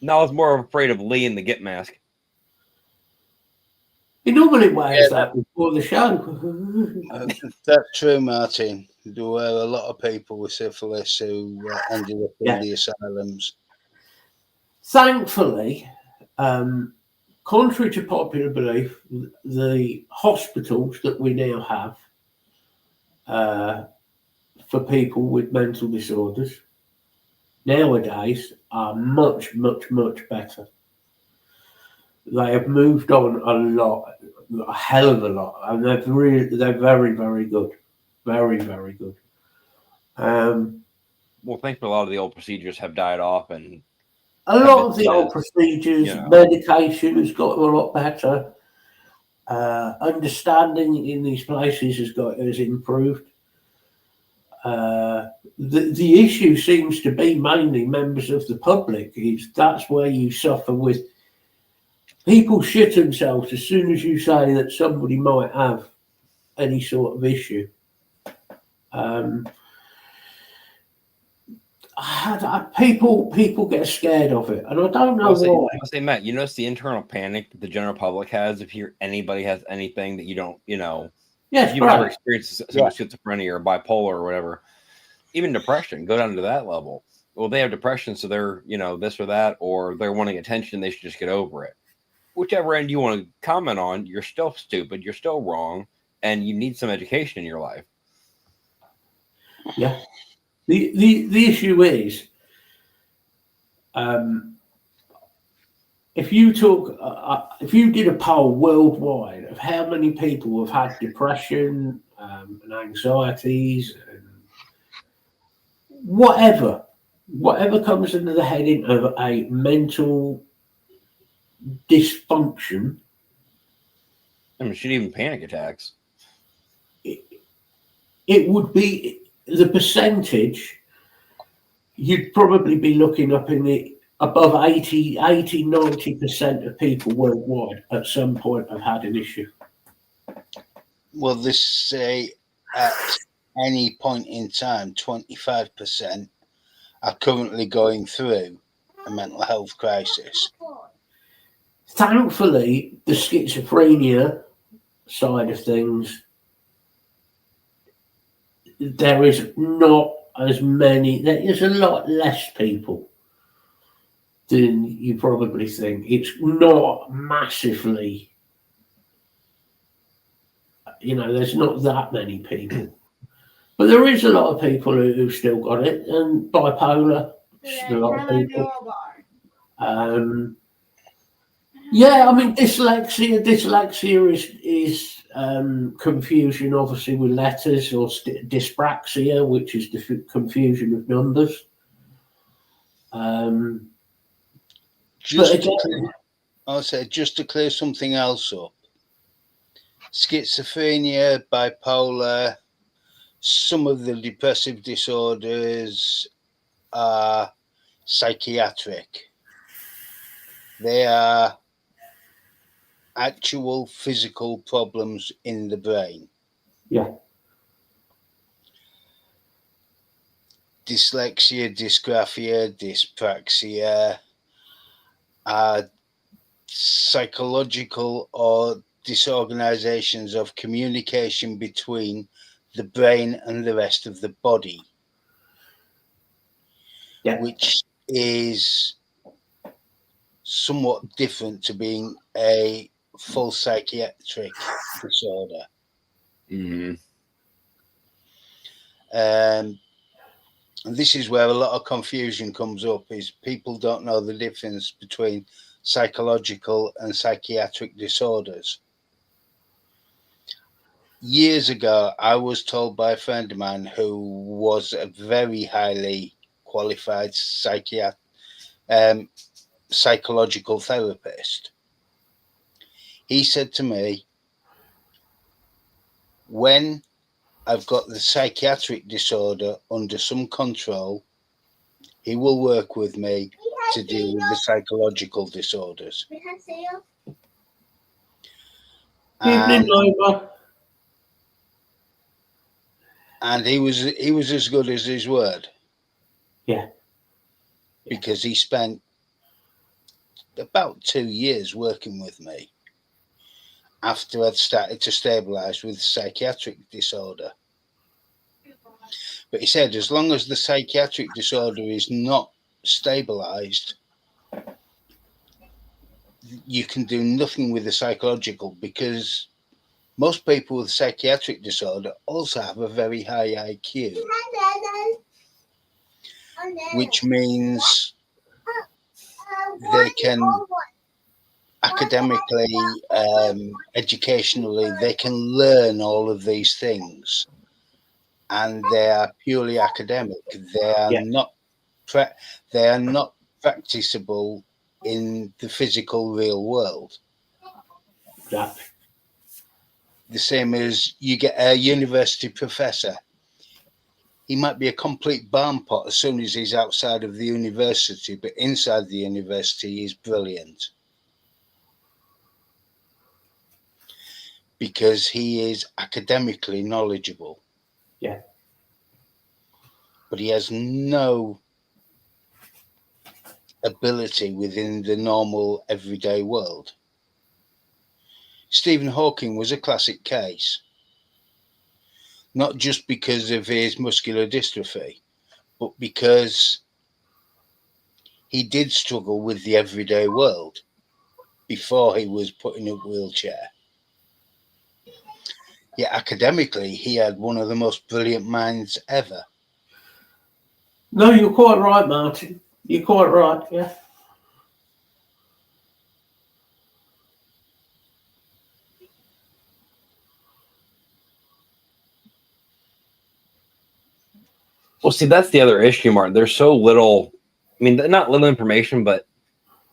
Now I was more afraid of Lee and the Get Mask. He normally wears that before the show. That's true, Martin. There were a lot of people with syphilis who ended up in the asylums. Thankfully, contrary to popular belief, the hospitals that we now have for people with mental disorders nowadays are much, much, much better. They have moved on a hell of a lot, and they're very, very good, very, very good. Well, thankfully, a lot of the old procedures have died off, and a lot of the old procedures, medication has got a lot better. Understanding in these places has improved. The issue seems to be mainly members of the public. That's where you suffer with. People shit themselves as soon as you say that somebody might have any sort of issue. People get scared of it, and I don't know why. I say, Matt, you notice the internal panic that the general public has if anybody has anything that you don't, Yes, if you've never experienced schizophrenia or bipolar or whatever, even depression, go down to that level. Well, they have depression, so they're, this or that, or they're wanting attention. They should just get over it. Whichever end you want to comment on, you're still stupid, you're still wrong, and you need some education in your life. Yeah. The issue is, if you did a poll worldwide of how many people have had depression and anxieties and whatever comes under the heading of a mental dysfunction. I mean, should even panic attacks. It would be the percentage. You'd probably be looking up in the above 90% of people worldwide at some point have had an issue. Well, they say at any point in time, 25% are currently going through a mental health crisis. Thankfully, the schizophrenia side of things there is not as many. There's a lot less people than you probably think. It's not massively. There's not that many people, but there is a lot of people who've still got it, and bipolar. A lot of people. Yeah, I mean dyslexia. Dyslexia is confusion, obviously, with letters, or dyspraxia, which is confusion of numbers. Just to clear something else up. Schizophrenia, bipolar, some of the depressive disorders are psychiatric. They are actual physical problems in the brain. Yeah. Dyslexia, dysgraphia, dyspraxia are psychological or disorganizations of communication between the brain and the rest of the body, which is somewhat different to being a full psychiatric disorder. Mm-hmm. And this is where a lot of confusion comes up, is people don't know the difference between psychological and psychiatric disorders. Years ago, I was told by a friend of mine who was a very highly qualified psychological therapist. He said to me, when I've got the psychiatric disorder under some control, he will work with me to deal with the psychological disorders. And he was as good as his word. Yeah. Because he spent about 2 years working with me after I'd started to stabilize with psychiatric disorder. But he said, as long as the psychiatric disorder is not stabilized, you can do nothing with the psychological, because most people with psychiatric disorder also have a very high IQ, which means they can academically, educationally, they can learn all of these things, and they are purely academic. They are not practicable in the physical real world. Exactly. The same as you get a university professor. He might be a complete barn pot as soon as he's outside of the university, but inside the university he's brilliant. Because he is academically knowledgeable. Yeah. But he has no ability within the normal everyday world. Stephen Hawking was a classic case. Not just because of his muscular dystrophy, but because he did struggle with the everyday world before he was put in a wheelchair. Yet academically, he had one of the most brilliant minds ever. No, you're quite right, Martin. You're quite right, yeah. Well, see, that's the other issue, Martin. There's so little, I mean, not little information, but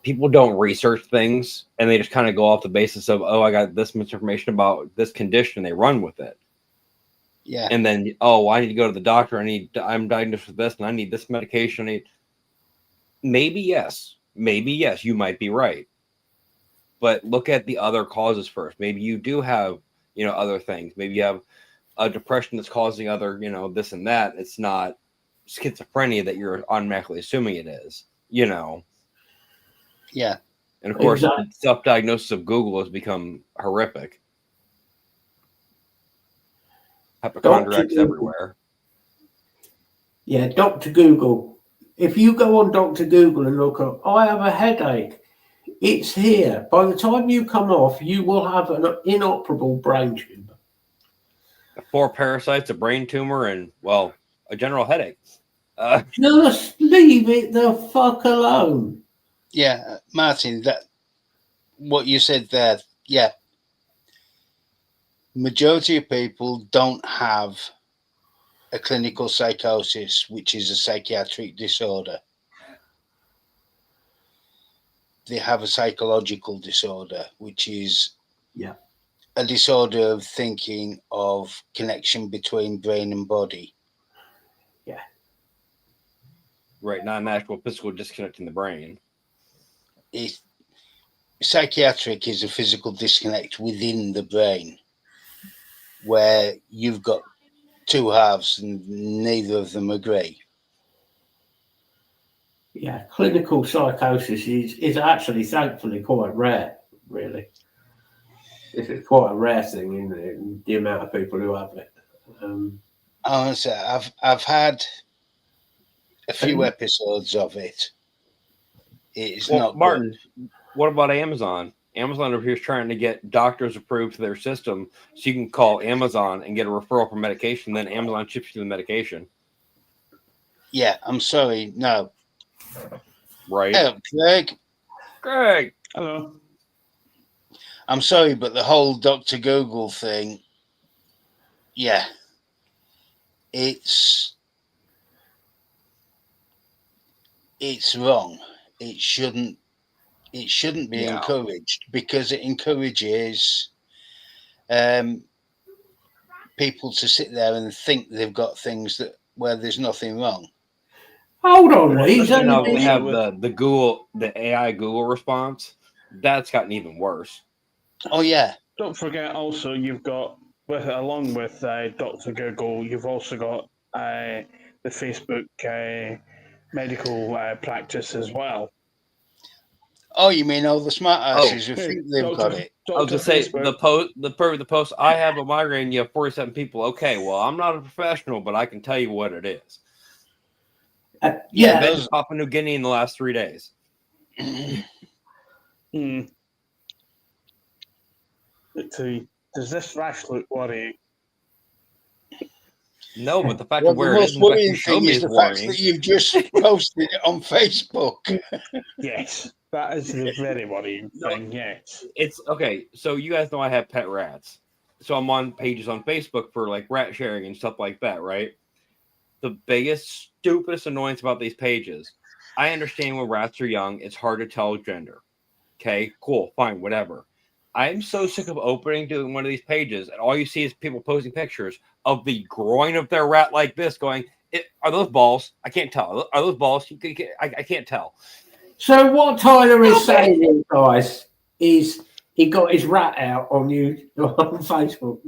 people don't research things, and they just kind of go off the basis of, oh, I got this much information about this condition. They run with it. Yeah. And then, oh, I need to go to the doctor. I'm diagnosed with this, and I need this medication. Maybe yes, you might be right. But look at the other causes first. Maybe you do have, other things. Maybe you have a depression that's causing other, this and that. It's not schizophrenia that you're automatically assuming it is, Yeah. And of course, the self-diagnosis of Google has become horrific. Hypochondriacs everywhere. Yeah, Dr. Google. If you go on Dr. Google and look up, I have a headache, it's here. By the time you come off, you will have an inoperable brain tumor. 4 parasites, a brain tumor, and well, a general headache. Just leave it the fuck alone. Yeah, Martin, that what you said there, yeah. Majority of people don't have a clinical psychosis, which is a psychiatric disorder. They have a psychological disorder, which is a disorder of thinking of connection between brain and body. Yeah. Right, not an actual physical disconnect in the brain. Psychiatric is a physical disconnect within the brain where you've got two halves and neither of them agree. Yeah, clinical psychosis is actually, thankfully, quite rare, really. It's quite a rare thing, isn't it? The amount of people who have it. Honestly, I've had a few episodes of it. It's not Martin, good. What about Amazon? Amazon over here is trying to get doctors approved to their system so you can call Amazon and get a referral for medication, then Amazon ships you the medication. Yeah, I'm sorry. No. Right. Hey, Greg. Greg. Hello. I'm sorry, but the whole Dr. Google thing, yeah, it's wrong. It shouldn't be encouraged because it encourages people to sit there and think they've got things that where there's nothing wrong. Hold on, Lee. You know, they have the AI Google response. That's gotten even worse. Oh yeah. Don't forget, also you've got along with Dr. Google, you've also got the Facebook medical practice as well. Oh, you mean all the smart asses who think they've got it? I was gonna say the post I have a migraine. You have 47 people. Okay, well, I'm not a professional, but I can tell you what it is. Yeah, been to Papua New Guinea in the last 3 days. Does this rash look worrying? No, but the fact of where the it most is, worrying thing is the fact that you've just posted it on Facebook. Yes, that is the very worrying thing. Yes, it's okay. So you guys know I have pet rats, so I'm on pages on Facebook for like rat sharing and stuff like that, right? The biggest, stupidest annoyance about these pages, I understand when rats are young, it's hard to tell gender. Okay, cool, fine, whatever. I'm so sick of doing one of these pages, and all you see is people posting pictures of the groin of their rat like this, going, "Are those balls? I can't tell. Are those balls? I can't tell." So what Tyler is saying, guys, is he got his rat out on Facebook.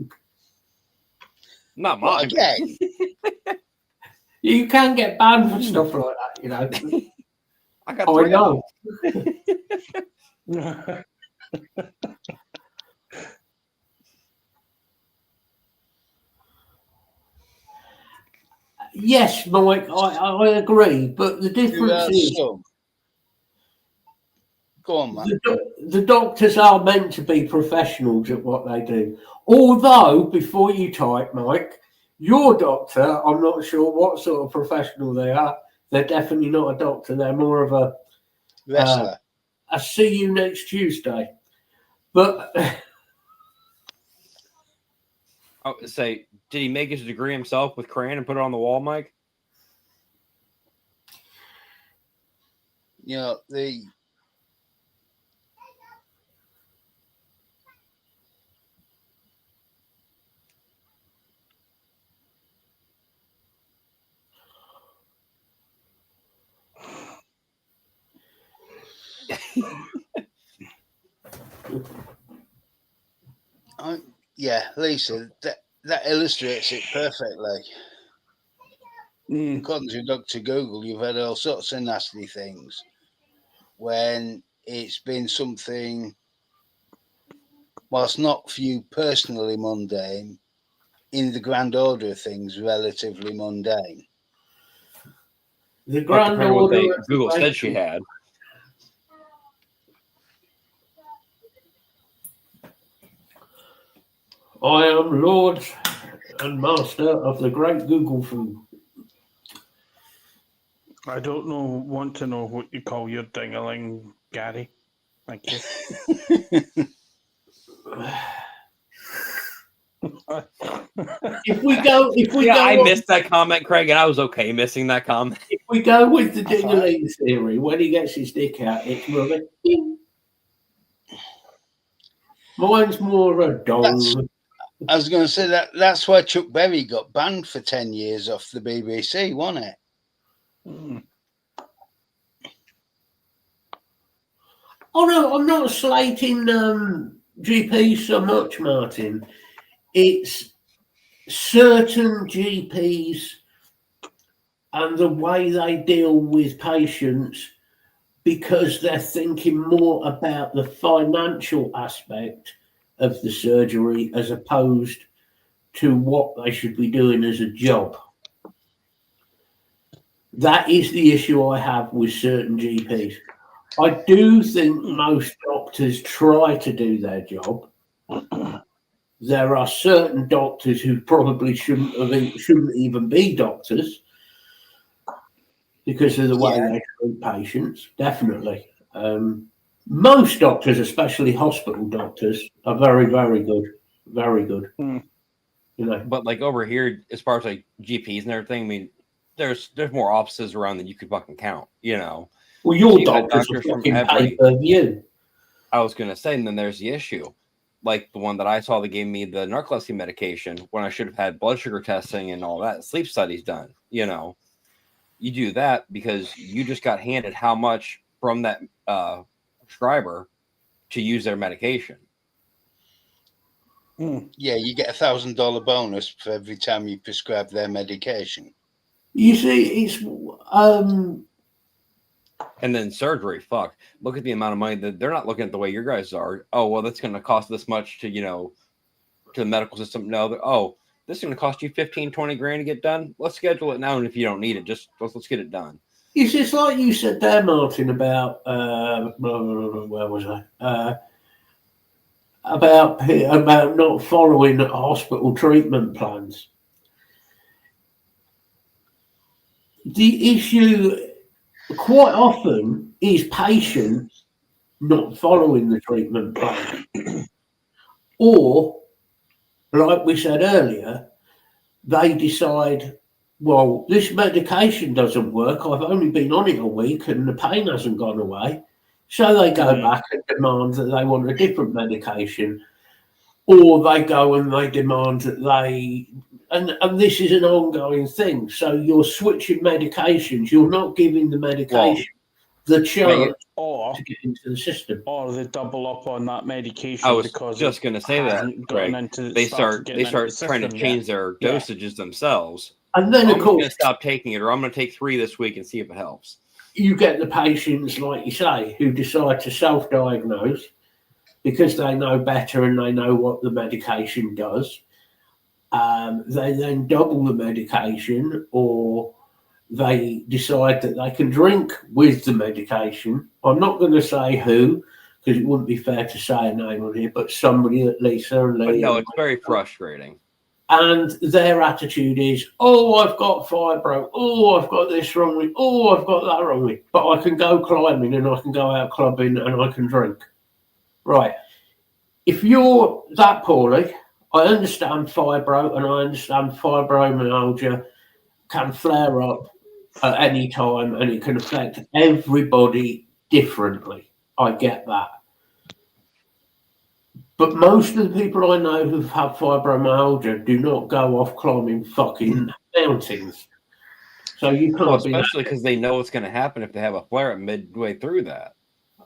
Not mine. Again. You can get banned for stuff like that, you know. I got 3 of them. Yes, Mike, I agree, but the difference is go on, man. The doctors are meant to be professionals at what they do. Although, before you type, Mike, your doctor, I'm not sure what sort of professional they are. They're definitely not a doctor. They're more of a wrestler. I see you next Tuesday. But I would say, did he make his degree himself with crayon and put it on the wall, Mike? You know, yeah, Lisa, that illustrates it perfectly. According to Dr. Google, you've had all sorts of nasty things when it's been something, whilst not for you personally mundane, in the grand order of things, relatively mundane. The But Grand depending on what Order. of the Google Great said she had. I am Lord and Master of the Great Google Fu. I don't want to know what you call your dingaling, Gary. Thank you. If we go, I missed that comment, Craig, and I was okay missing that comment. if we go with the ding-a-ling theory, when he gets his dick out, it's more of a ding. Mine's more a dong. I was going to say that's why Chuck Berry got banned for 10 years off the BBC, wasn't it? Mm. Oh no, I'm not slating GPs so much, Martin. It's certain GPs and the way they deal with patients because they're thinking more about the financial aspect of the surgery as opposed to what they should be doing as a job. That is the issue I have with certain GPs. I do think most doctors try to do their job. There are certain doctors who probably shouldn't even be doctors because of the way they treat patients. Definitely. Most doctors, especially hospital doctors, are very, very good. Very good. Mm. You know. But like over here, as far as like GPs and everything, I mean, there's more offices around than you could fucking count. You know. Well, your You've got doctors are doctors from fucking every- pay-per-view. I was gonna say, and then there's the issue. Like the one that I saw that gave me the narcolepsy medication when I should have had blood sugar testing and all that, sleep studies done. You know, you do that because you just got handed how much from that prescriber to use their medication. Mm. Yeah, you get $1,000 bonus for every time you prescribe their medication. You see, it's And then surgery, fuck. Look at the amount of money that they're not looking at the way your guys are. Oh, well, that's going to cost this much to, to the medical system. No, this is going to cost you 15, 20 grand to get done. Let's schedule it now. And if you don't need it, just let's get it done. it's just like you said there, Martin, about where was I? About not following hospital treatment plans. The issue quite often is patients not following the treatment plan. Or, like we said earlier, they decide, well, this medication doesn't work. I've only been on it a week and the pain hasn't gone away. So they go back and demand that they want a different medication. Or they go and they demand that they... And this is an ongoing thing. So you're switching medications. You're not giving the medication the chance Or to get into the system. Or they double up on that medication I was because just going to say that, Greg. They start trying to change their dosages themselves. And then, I'm of just going course, to stop taking it, or I'm going to take 3 this week and see if it helps. you get the patients, like you say, who decide to self-diagnose because they know better and they know what the medication does. They then double the medication, or they decide that they can drink with the medication. I'm not going to say who, because it wouldn't be fair to say a name on here, but somebody at Lisa and Lee. But no, it's very frustrating. And their attitude is, oh, I've got fibro. Oh, I've got this wrong with. Oh, I've got that wrong with. But I can go climbing and I can go out clubbing and I can drink. Right. If you're that poorly, I understand fibro and I understand fibromyalgia can flare up at any time and it can affect everybody differently. I get that. But most of the people I know who've had fibromyalgia do not go off climbing fucking mountains. So you can't be... Especially because they know what's going to happen if they have a flare-up midway through that.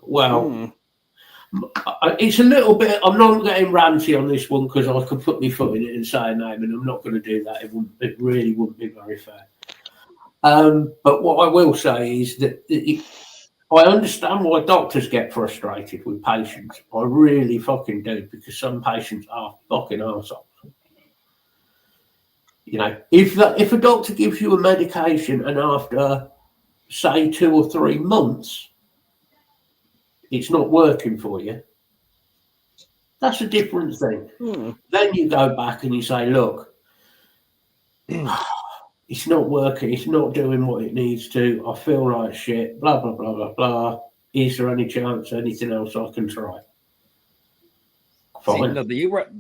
Well, it's a little bit... I'm not getting ranty on this one because I could put my foot in it and say a name, and I'm not going to do that. It really wouldn't be very fair. But what I will say is that I understand why doctors get frustrated with patients. I really fucking do, because some patients are fucking arseholes. You know, if a doctor gives you a medication and after say 2 or 3 months, it's not working for you. That's a different thing. Then you go back and you say, look, it's not working. It's not doing what it needs to. I feel like shit, blah, blah, blah, blah, blah. Is there any chance anything else I can try? See, Fine. no,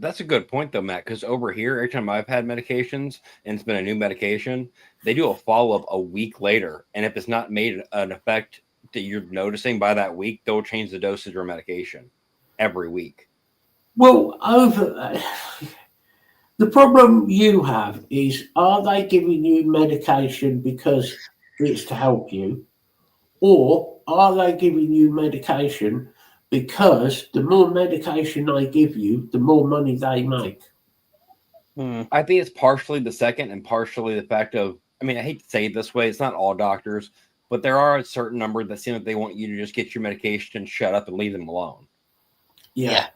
that's a good point, though, Matt, because over here, every time I've had medications and it's been a new medication, they do a follow-up a week later. And if it's not made an effect that you're noticing by that week, they'll change the dosage or medication every week. Well, the problem you have is, are they giving you medication because it's to help you? Or are they giving you medication because the more medication they give you, the more money they make? I think it's partially the second and partially the fact of, I mean, I hate to say it this way, it's not all doctors, but there are a certain number that seem like they want you to just get your medication, shut up, and leave them alone. Yeah.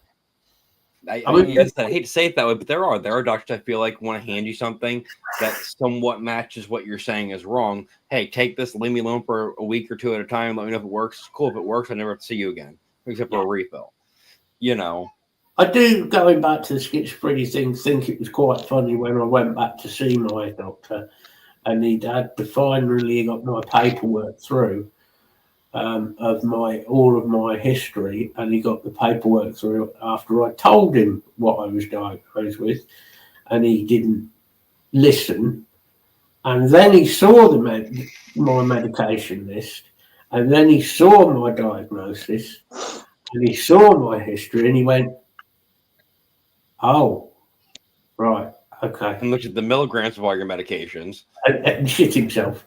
I hate to say it that way, but there are doctors I feel like want to hand you something that somewhat matches what you're saying is wrong. Hey, take this, leave me alone for a week or two at a time. Let me know if it works. It's cool. If it works, I never have to see you again, except for a refill. You know. I do, going back to the schizophrenia thing, think it was quite funny when I went back to see my doctor and he'd had to finally got my paperwork through of all of my history, and he got the paperwork through after I told him what I was diagnosed with, and he didn't listen. And then he saw my medication list, and then he saw my diagnosis, and he saw my history, and he went, "Oh, right, okay," and looked at the milligrams of all your medications and shit himself.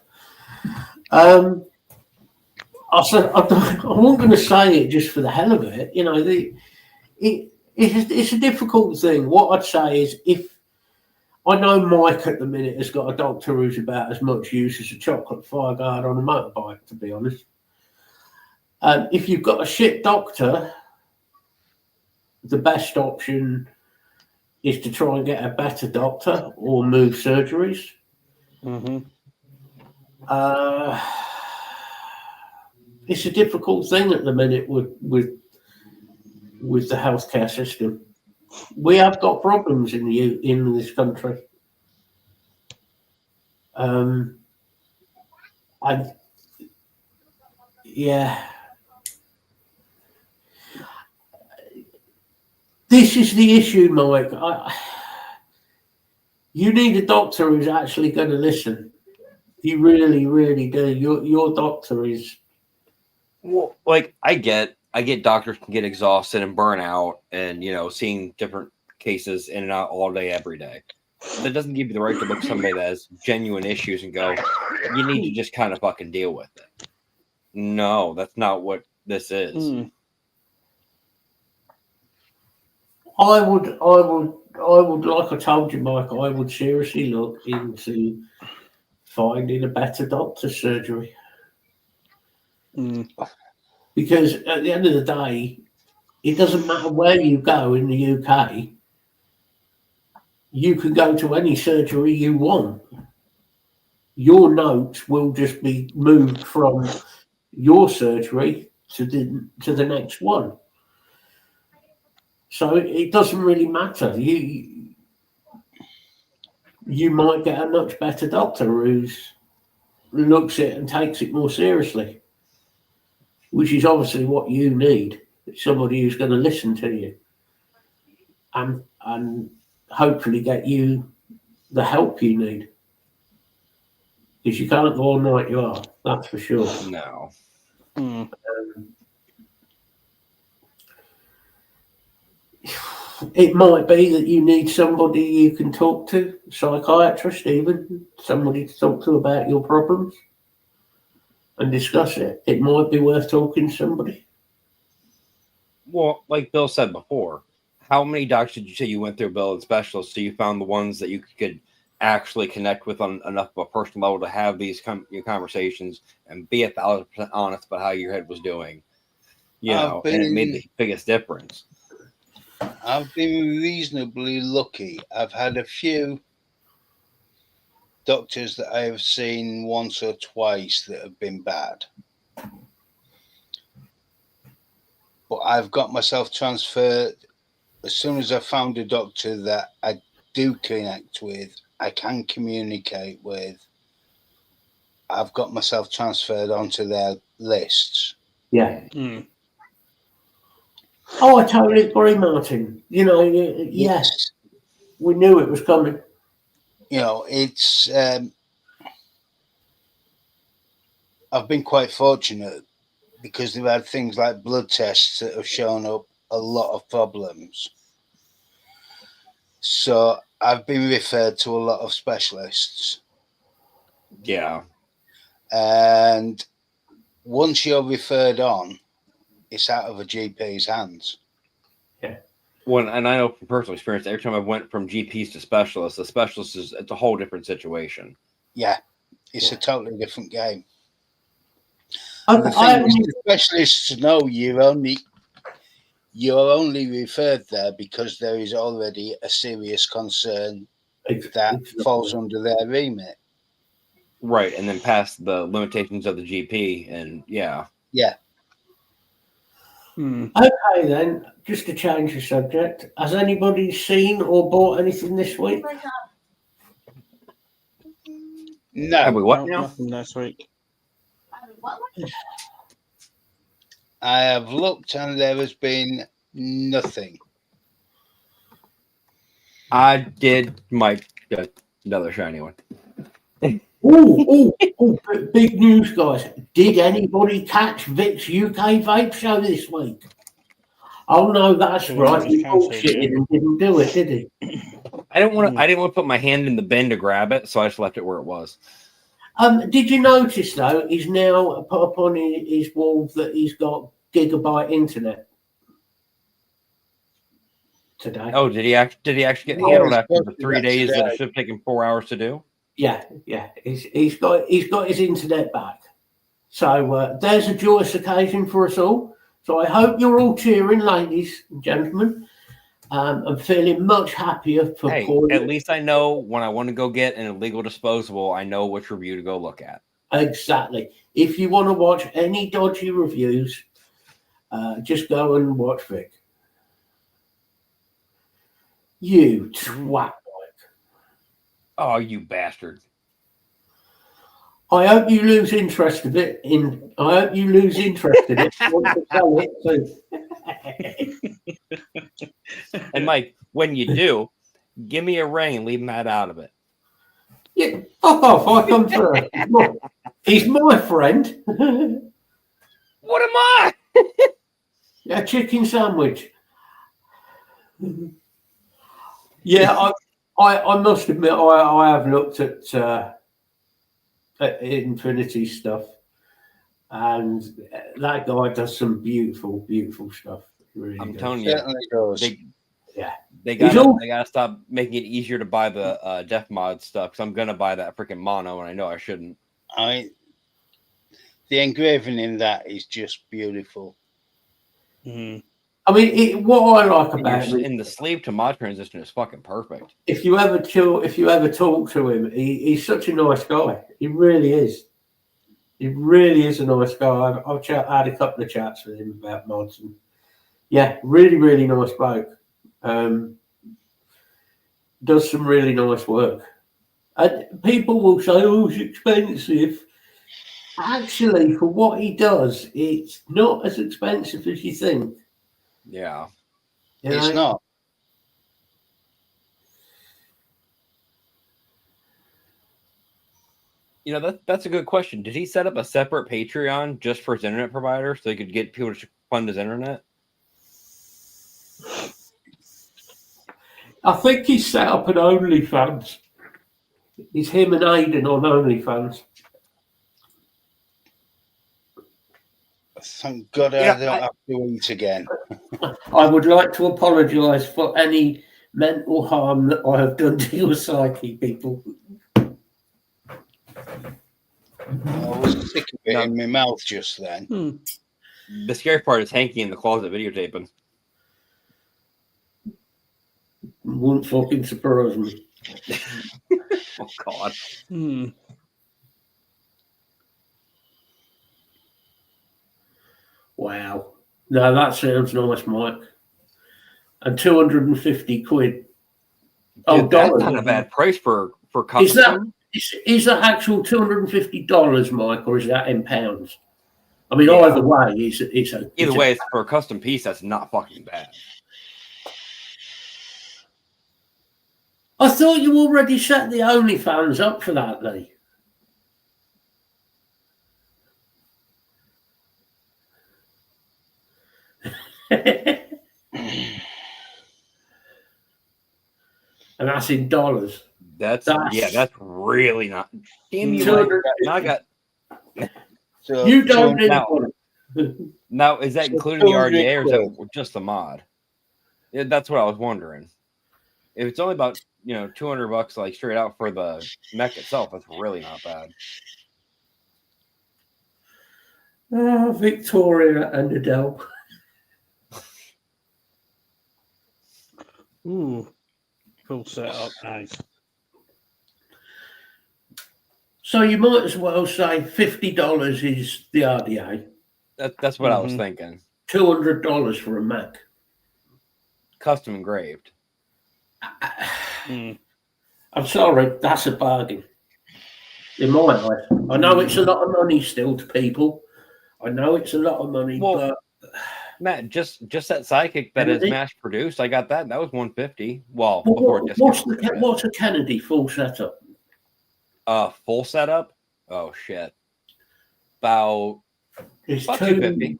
I said, I wasn't going to say it just for the hell of it. You know, it's a difficult thing. What I'd say is, if I know Mike at the minute has got a doctor who's about as much use as a chocolate fireguard on a motorbike, to be honest. If you've got a shit doctor, the best option is to try and get a better doctor or move surgeries. It's a difficult thing at the minute with the healthcare system. We have got problems in this country. This is the issue, Mike. You need a doctor who's actually going to listen. You really, really do. Your doctor is. Well, like I get doctors can get exhausted and burn out, and seeing different cases in and out all day, every day. That doesn't give you the right to look at somebody that has genuine issues and go, you need to just kind of fucking deal with it. No, that's not what this is. I would, like I told you, Mike, I would seriously look into finding a better doctor's surgery. Because at the end of the day, it doesn't matter where you go in the UK, you can go to any surgery you want. Your notes will just be moved from your surgery to the next one. So it doesn't really matter. You might get a much better doctor who looks at it and takes it more seriously, which is obviously what you need. Somebody who's going to listen to you and hopefully get you the help you need. Because you can't go on like you are, that's for sure. No. It might be that you need somebody you can talk to, psychiatrist even, somebody to talk to about your problems and discuss it. It might be worth talking to somebody. Well, like Bill said before, how many doctors did you say you went through, Bill, and specialists, so you found the ones that you could actually connect with on enough of a personal level to have these conversations and be 1,000% honest about how your head was doing? And it made the biggest difference. I've been reasonably lucky. I've had a few doctors that I have seen once or twice that have been bad. But I've got myself transferred. As soon as I found a doctor that I do connect with, I can communicate with, I've got myself transferred onto their lists. Yeah. Mm. Oh, I totally agree, Martin. You know, yeah, It's, we knew it was coming. you know, it's. I've been quite fortunate because they've had things like blood tests that have shown up a lot of problems. So I've been referred to a lot of specialists. Yeah. And once you're referred on, it's out of a GP's hands. Well, and I know from personal experience, every time I went from GPs to specialists, the specialist it's a whole different situation. Yeah, it's a totally different game. I, The I, thing is, the specialists know you're only referred there because there is already a serious concern that falls under their remit. Right. And then past the limitations of the GP. And yeah. Yeah. Mm. Okay, then, just to change the subject, has anybody seen or bought anything this week? Have we No, what No, now? nothing this week. I have looked and there has been nothing. I did my another shiny one. Oh, big news, guys. Did anybody catch Vic's UK Vape Show this week? Oh, no, that's The one right. that He was cancelled, bullshitted and didn't do it, did he? I didn't want to put my hand in the bin to grab it, so I just left it where it was. Did you notice, though, he's now put up on his wall that he's got gigabyte internet today? Oh, did he actually get No, handled it's after the supposed to 3 be days that today. it should have taken 4 hours to do? Yeah. He's got his internet back. So there's a joyous occasion for us all. So I hope you're all cheering, ladies and gentlemen. I'm feeling much happier for Hey, Paul. at least I know when I want to go get an illegal disposable, I know which review to go look at. Exactly. If you want to watch any dodgy reviews, just go and watch Vic. You twat. Oh, you bastard. I hope you lose interest in it. I hope you lose interest in it. I want to sell it too. And Mike, when you do, give me a ring and leave Matt out of it. Yeah, fuck off. I come first. He's my friend. What am I? A chicken sandwich. Yeah, I must admit I have looked at Infinity stuff, and that guy does some beautiful stuff. Really I'm does. telling you, Certainly goes. they gotta stop making it easier to buy the Def Mod stuff, because I'm gonna buy that freaking mono, and I know I shouldn't. The engraving in that is just beautiful. Mm. I mean, what I like about him, In the sleeve to mod transition is fucking perfect. if you ever talk to him, he's such a nice guy. He really is. He really is a nice guy. I've had a couple of chats with him about mods, and yeah, really nice bloke. Does some really nice work. And people will say, "Oh, it's expensive." Actually, for what he does, it's not as expensive as you think. Yeah. You It's know? not. You know, that's a good question. Did he set up a separate Patreon just for his internet provider so he could get people to fund his internet? I think he's set up an OnlyFans. It's him and Aiden on OnlyFans. Thank God I don't have to eat again. I would like to apologise for any mental harm that I have done to your psyche, people. I was sick of it in my mouth just then. Hmm. The scary part is Hanky in the closet videotaping. Wouldn't fucking surprise me. Oh God. Hmm. Wow. No, that sounds nice, Mike. And 250 quid. Oh, Dude, that's dollars. not a bad price for Is that custom. is that actual $250, Mike, or is that in pounds? I mean, Yeah. either way, it's Either way, it's for a custom piece. That's not fucking bad. I thought you already set the OnlyFans up for that, Lee. And that's in dollars. That's really not. Damn you! 200 Now I got. So You don't need now- money. Now is that So including the 200 RDA or is quid. that just the mod? Yeah, that's what I was wondering. If it's only about $200 like straight out for the mech itself, that's really not bad. Oh, Victoria and Adele. Ooh. Full setup. Nice. So you might as well say $50 is the RDA, That's what I was Mhm. thinking. $200 for a Mac. Custom engraved. Hmm. I'm sorry, that's a bargain. In my eyes. I know it's a lot of money still to people. I know it's a lot of money, Well, but Matt, just that Psychic that is Kennedy? mass produced, I got that. That was $150. Well, before what's, discount. what's a Kennedy full setup? Full setup? Oh shit. About It's 250.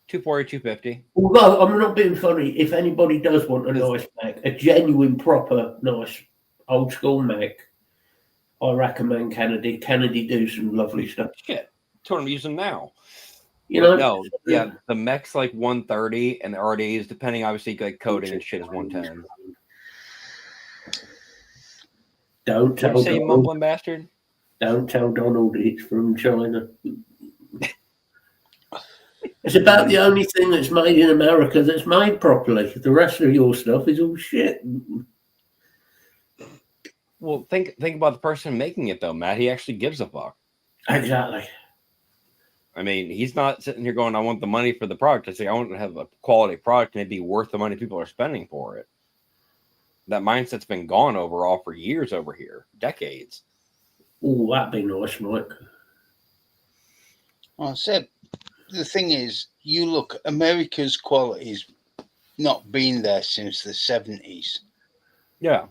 240, 250. Although I'm not being funny, if anybody does want a Yes. nice Mac, a genuine, proper, nice old school Mac, I recommend Kennedy. Kennedy do some lovely stuff. Shit. That's what I'm using now. You But know, no, yeah, the mech's like 130 and the RDAs, depending obviously like coding and shit, is 110. don't What you tell say, you Donald. mumbling bastard? Don't tell Donald it's from China. It's about the only thing that's made in America that's made properly. The rest of your stuff is all shit. Well, think about the person making it though, Matt. He actually gives a fuck. Exactly. I mean, he's not sitting here going, I want the money for the product. I say, I want to have a quality product and it be worth the money people are spending for it. That mindset's been gone overall for years over here, decades. Oh, that'd be nice, Mike. I said, the thing is, you look, America's quality's not been there since the 70s. Yeah.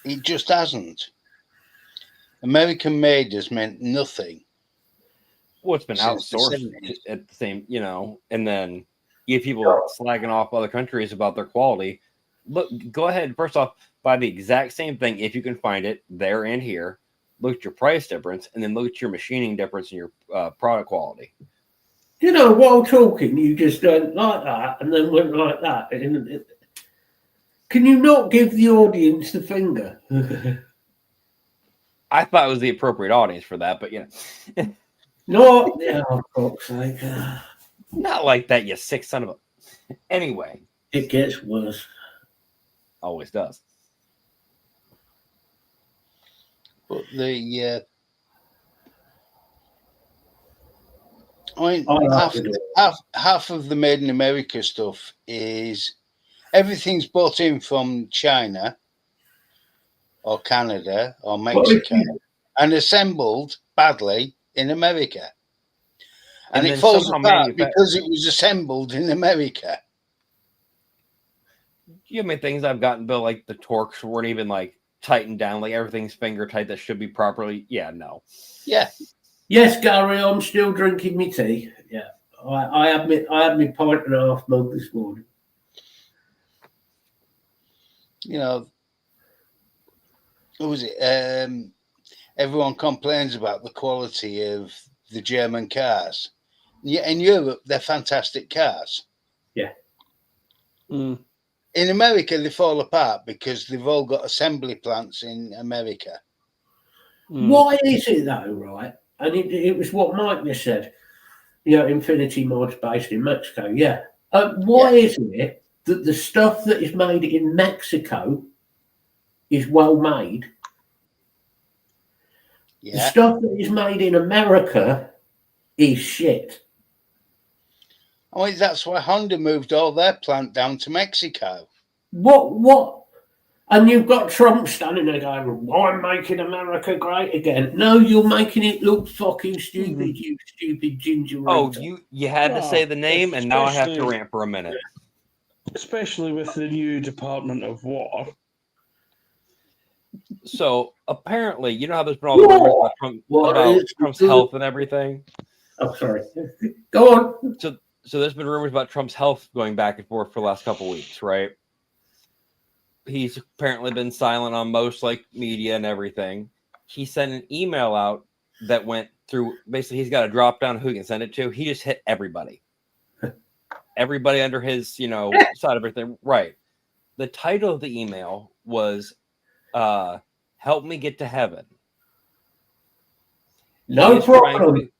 It just hasn't. American made has meant nothing. Well, it's been Since the outsourced 70s. at the same, and then you have people slagging off other countries about their quality. Look, go ahead. First off, buy the exact same thing if you can find it there and here. Look at your price difference, and then look at your machining difference in your product quality. You know, while talking, you just went like that and then went like that. Can you not give the audience the finger? I thought it was the appropriate audience for that, but Not, oh, for fuck's sake. not like that, you sick son of a. Anyway, It gets worse. always does. But the I mean, I like to do it. half of the made in America stuff is everything's brought in from China or Canada or Mexico and assembled badly in America. And it then falls somehow apart because it was assembled in America. You have many things I've gotten built, like the Torques weren't even like tightened down, like everything's finger tight that should be properly. Yeah, no. Yeah. Yes, Gary, I'm still drinking my tea. Yeah, I had my pint and a half mug this morning. You know, what was it? Everyone complains about the quality of the German cars. Yeah, in Europe, they're fantastic cars. Yeah. Mm. In America, they fall apart because they've all got assembly plants in America. Mm. Why is it though, right? And it was what Mike just said. You know, Infinity Mod's based in Mexico. Yeah. Why is it that the stuff that is made in Mexico is well made. The Yeah. stuff that is made in America is shit. I mean, that's why Honda moved all their plant down to Mexico. What? And you've got Trump standing there going, I'm making America great again. No, you're making it look fucking stupid, you stupid ginger. Oh, you had to say the name, and now I have to especially- rant for a minute. Especially with the new Department of War. So apparently, you know how there's been all the rumors about, about Trump's health and everything. Oh, sorry. Go on. So there's been rumors about Trump's health going back and forth for the last couple of weeks, right? He's apparently been silent on most media and everything. He sent an email out that went through. Basically, he's got a drop down who he can send it to. He just hit everybody, everybody under his side of everything. Right. The title of the email was "Help Me Get to Heaven." No problem.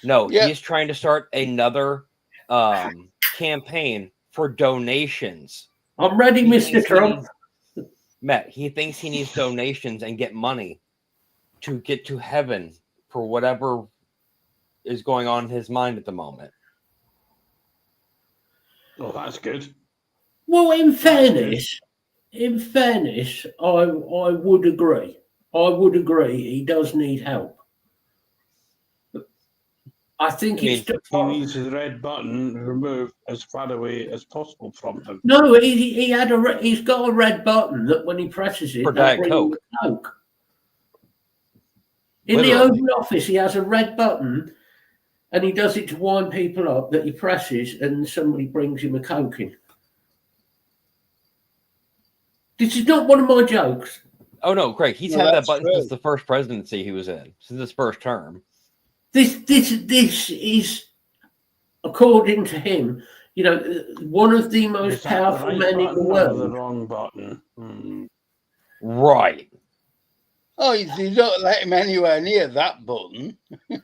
Yeah. He's trying to start another campaign for donations. I'm ready, Mr. Trump. Matt, he thinks he needs donations and get money to get to heaven for whatever is going on in his mind at the moment. Oh, that's good. Well, in fairness, I would agree. I would agree he does need help. I think it's He needs his red button removed as far away as possible from him. no. He's got a red button that when he presses it, For they'll Diet bring him Coke. a Coke. In the Literally. Oval Office, he has a red button, and he does it to wind people up that he presses, and somebody brings him a Coke in. This is not one of my jokes. Oh no, Craig, he's No, had that that's button true. since the first presidency he was in, since his first term. This is, according to him, one of the most Is that powerful the right men in the button or the world. wrong button? Hmm. Right. Oh, you don't let him anywhere near that button.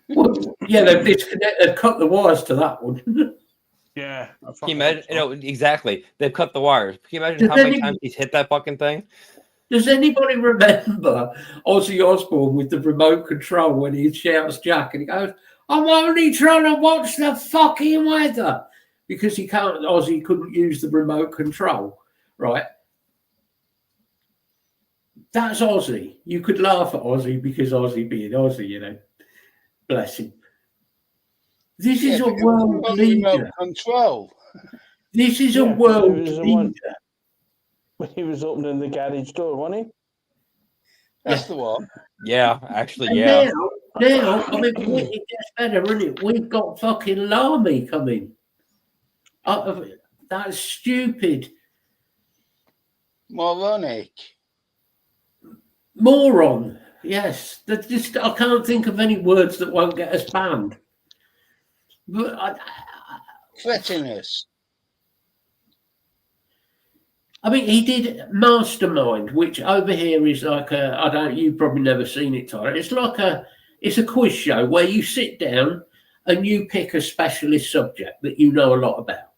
Well, yeah, they've cut the wires to that one. Yeah. Can you imagine? Exactly. They've cut the wires. Can you imagine Does how many any- times he's hit that fucking thing? Does anybody remember Ozzy Osbourne with the remote control when he shouts Jack and he goes, I'm only trying to watch the fucking weather? Because Ozzy couldn't use the remote control, right? That's Ozzy. You could laugh at Ozzy because Ozzy being Ozzy, Bless him. This is a because world we've got leader. remote control. This is a Yeah, world it was the leader. one- When he was opening the garage door, wasn't he? That's the one. Yeah, actually, And yeah. now, I mean, it gets better, isn't it? We've got fucking Lamy coming. That's stupid. Moronic. Moron. Yes. I can't think of any words that won't get us banned. But Cretinous. I mean, he did Mastermind, which over here is like you've probably never seen it, Tyler. It's a quiz show where you sit down and you pick a specialist subject that you know a lot about.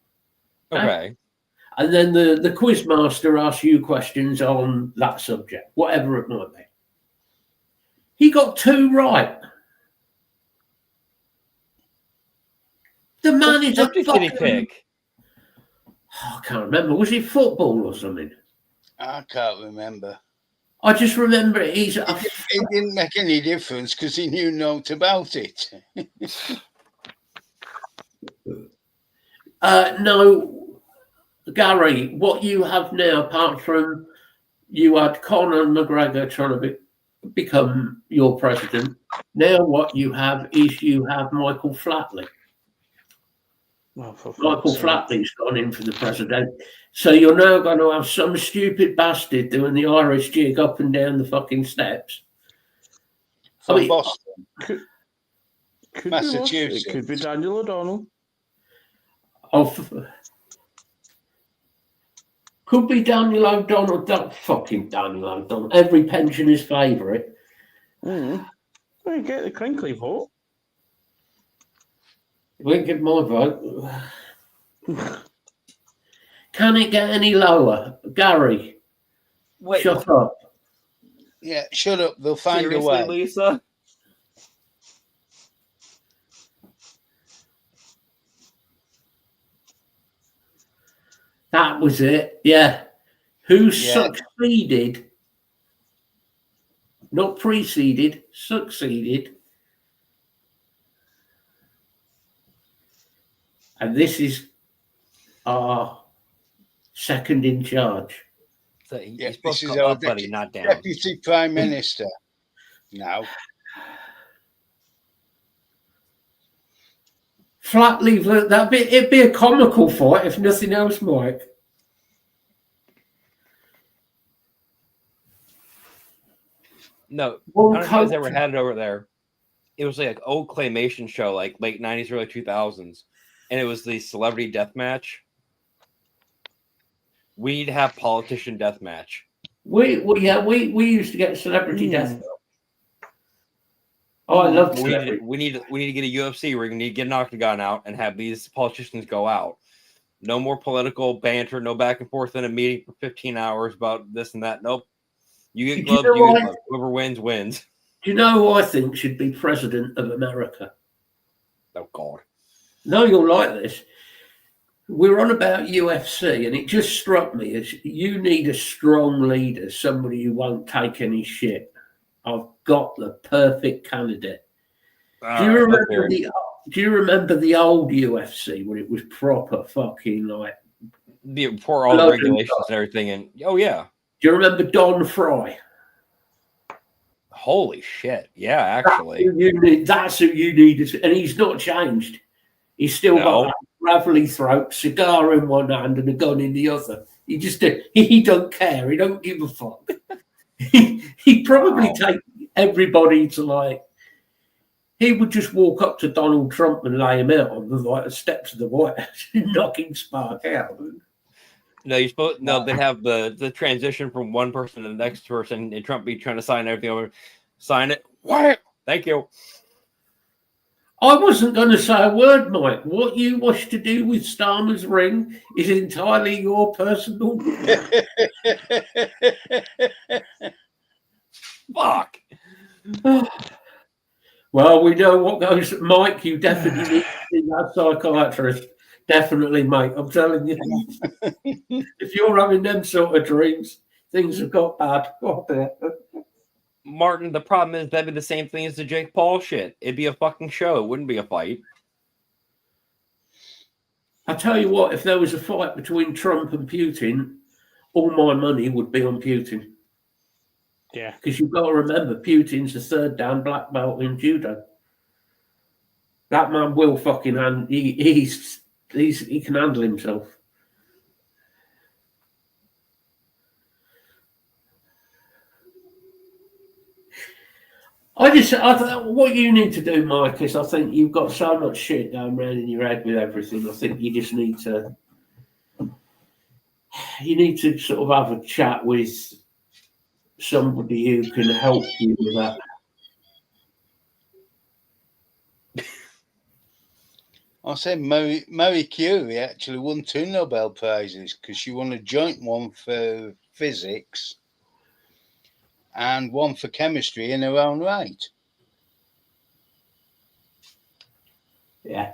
Okay. And then the quiz master asks you questions on that subject, whatever it might be. He got 2 right. The man is a Subject did he fucking... pick? I can't remember. Was it football or something? I can't remember. I just remember he's... It didn't make any difference because he knew naught about it. No, Gary, what you have now, apart from you had Conor McGregor trying to become your president, now what you have is you have Michael Flatley. Well, for Michael fuck's sake. Flatley's gone in for the president. So you're now going to have some stupid bastard doing the Irish jig up and down the fucking steps. From I mean, Boston. Could be Massachusetts. It could be Daniel O'Donnell. Could be Daniel O'Donnell. That fucking Daniel O'Donnell. Every pensioner's favourite. Mm. Well, you get the crinkly vote. Won't give my vote. Can it get any lower? Gary, Wait, shut up. Yeah, shut up. They'll find seriously, a way. Lisa? That was it. Yeah. Who Yeah. succeeded, not preceded, succeeded. And this is our second in charge. So Yeah, you're supposed to this is come our up, buddy, not down. Deputy Prime Minister. Now, Flat leave, it'd be a comical fight if nothing else, Mike. No, One I don't know if you guys ever culture. had it over there. It was like an old claymation show, like late 90s, early 2000s. And it was the celebrity death match. We need to have politician death match. We used to get celebrity death. Oh, I love We celebrity. need to get a UFC where we need to get an octagon out and have these politicians go out. No more political banter, no back and forth in a meeting for 15 hours about this and that. Nope. You get Do you gloves, know you get why- gloves. Whoever wins, wins. Do you know who I think should be president of America? Oh, God. No, you'll like this. We're on about UFC, and it just struck me as you need a strong leader, somebody who won't take any shit. I've got the perfect candidate. Do you remember the old UFC when it was proper fucking like? Before all the Logan regulations Paul. and everything, and oh yeah, Do you remember Don Fry? holy shit, yeah, actually, That's who you need, and he's not changed. He's still No. got that gravelly throat, cigar in one hand and a gun in the other. He don't care. He don't give a fuck. He'd probably Wow. take everybody to like. He would just walk up to Donald Trump and lay him out on the steps of the White House and knock him spark out. no, you're supposed no. They'd have the transition from one person to the next person, and Trump be trying to sign everything over, sign it. What? Thank you. I wasn't going to say a word, Mike. What you wish to do with Starmer's ring is entirely your personal. Fuck. Well, we know what goes. Mike, you definitely need to see that psychiatrist. Definitely, mate. I'm telling you. If you're having them sort of dreams, things have got bad. Oh, dear. Martin, the problem is that'd be the same thing as the Jake Paul shit. It'd be a fucking show. It wouldn't be a fight. I tell you what, if there was a fight between Trump and Putin, all my money would be on Putin. Yeah. Because you've got to remember, Putin's the third dan black belt in judo. That man will fucking he can handle himself. What you need to do, Mike, is I think you've got so much shit going around in your head with everything. I think you just need to sort of have a chat with somebody who can help you with that. I said Marie Curie actually won 2 Nobel Prizes because she won a joint one for physics and one for chemistry in her own right. Yeah.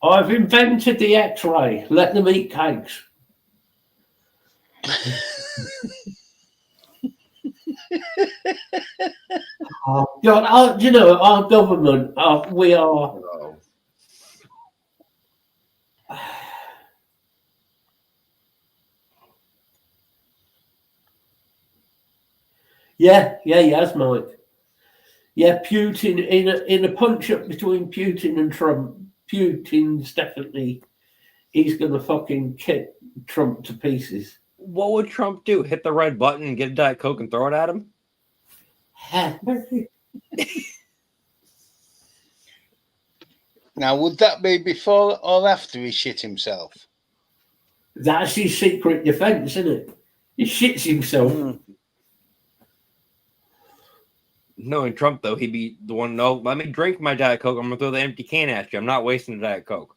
I've invented the X-ray. Let them eat cakes. Oh, God, our government, we are. Yeah, yes, Mike. Yeah, Putin in a punch up between Putin and Trump. Putin's definitely he's gonna fucking kick Trump to pieces. What would Trump do? Hit the red button and get a Diet Coke and throw it at him? Now, would that be before or after he shit himself? That's his secret defense, isn't it? He shits himself. Knowing Trump, though, he'd be the one, no, let me drink my Diet Coke. I'm going to throw the empty can at you. I'm not wasting the Diet Coke.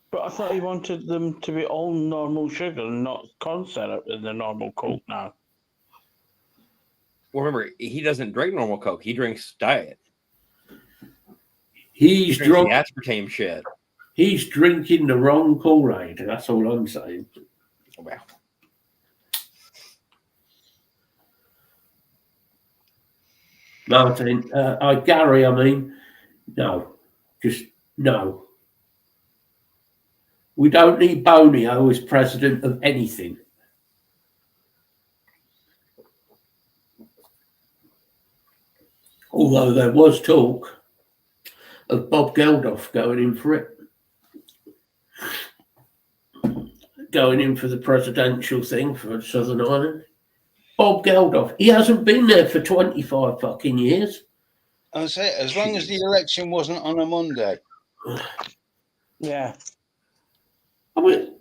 But I thought he wanted them to be all normal sugar and not corn syrup in the normal Coke now. Well, remember, he doesn't drink normal Coke. He drinks Diet. He's He drinks drunk. the aspartame shit. He's drinking the wrong Kool-Aid. That's all I'm saying. Wow. Martin, Gary, I mean, no, just no. We don't need Bonio as president of anything. Although there was talk of Bob Geldof going in for it. Going in for the presidential thing for Southern Ireland. Bob Geldof. He hasn't been there for 25 fucking years. I would say, as long as the election wasn't on a Monday. Yeah. I mean,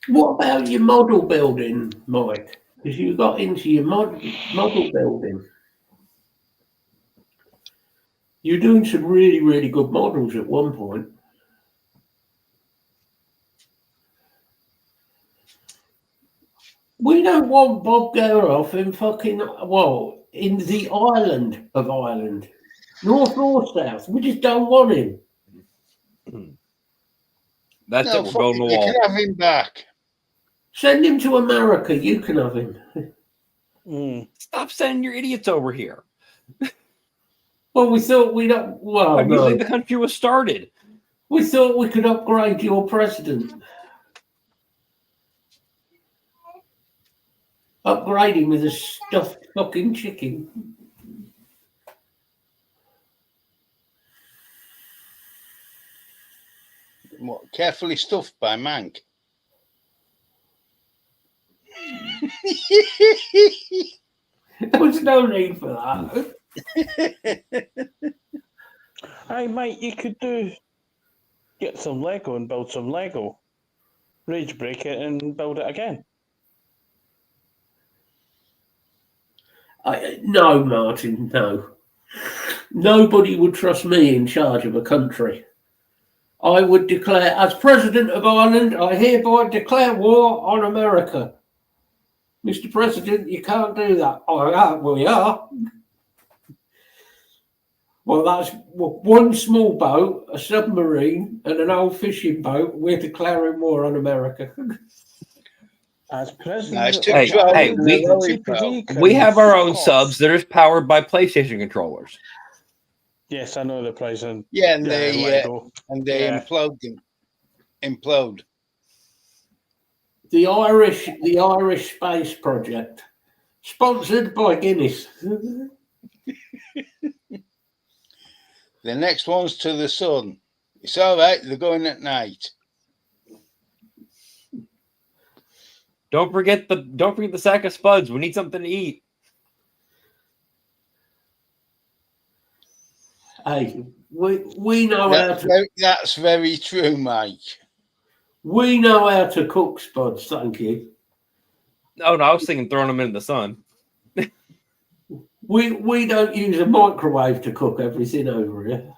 what about your model building, Mike? Because you got into your model building. You're doing some really, really good models at one point. We don't want Bob Geldof in fucking, well, in the island of Ireland. North or south. We just don't want him. That's No, it. We're fuck building it, a you wall. can have him back. Send him to America. You can have him. Stop sending your idiots over here. Well, we thought we'd up. Well, Why do you no. think the country was started? We thought we could upgrade your president. Upgrade him with a stuffed fucking chicken. What, carefully stuffed by Mank. There was no need for that. Hey, mate, you could get some Lego and build some Lego. Rage break it and build it again. No, Martin, no. Nobody would trust me in charge of a country. I would declare, as President of Ireland, I hereby declare war on America. Mr. President, you can't do that. Oh, we are. Well, that's one small boat, a submarine, and an old fishing boat. We're declaring war on America. As president, Nice to Hey, try hey, with we- the lorry pro. We have our own Fuck off. subs that are powered by PlayStation controllers. Yes, I know the price. And Yeah, and yeah, they Lego. Yeah. implode them. Implode. The Irish Space Project, sponsored by Guinness. The next one's to the sun. It's all right. They're going at night. Don't forget the sack of spuds. We need something to eat. Hey, we know how to That's very true, Mike. we know how to cook spuds. Thank you. Oh no, I was thinking throwing them in the sun. We don't use a microwave to cook everything over here.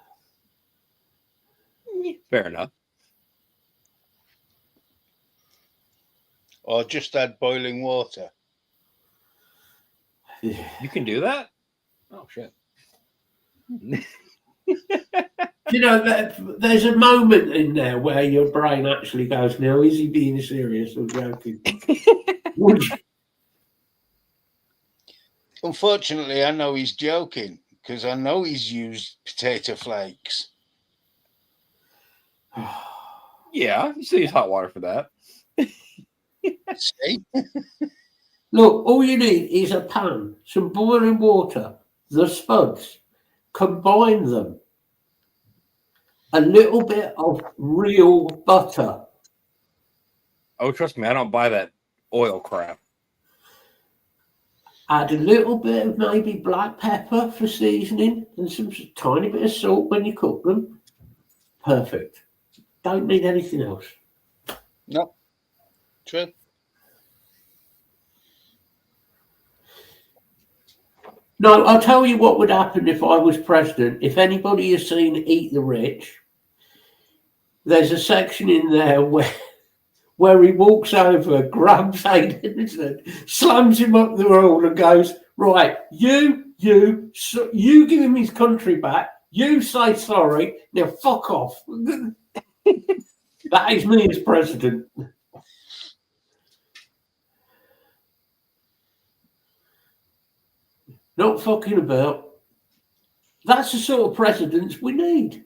Fair enough. Or just add boiling water. You can do that? Oh shit. You know, there's a moment in there where your brain actually goes, now, is he being serious or joking? Unfortunately, I know he's joking because I know he's used potato flakes. Yeah, you still use hot water for that. See? Look, all you need is a pan, some boiling water, the spuds, combine them, a little bit of real butter. Oh, trust me, I don't buy that oil crap. Add a little bit of maybe black pepper for seasoning and some tiny bit of salt when you cook them. Perfect. Don't need anything else. No. True. No, I'll tell you what would happen if I was president. If anybody has seen Eat the Rich, there's a section in there where he walks over, grabs Hayden, slams him up the wall and goes, right, you give him his country back, you say sorry, now fuck off. That is me as president. Not fucking about. That's the sort of presidents we need.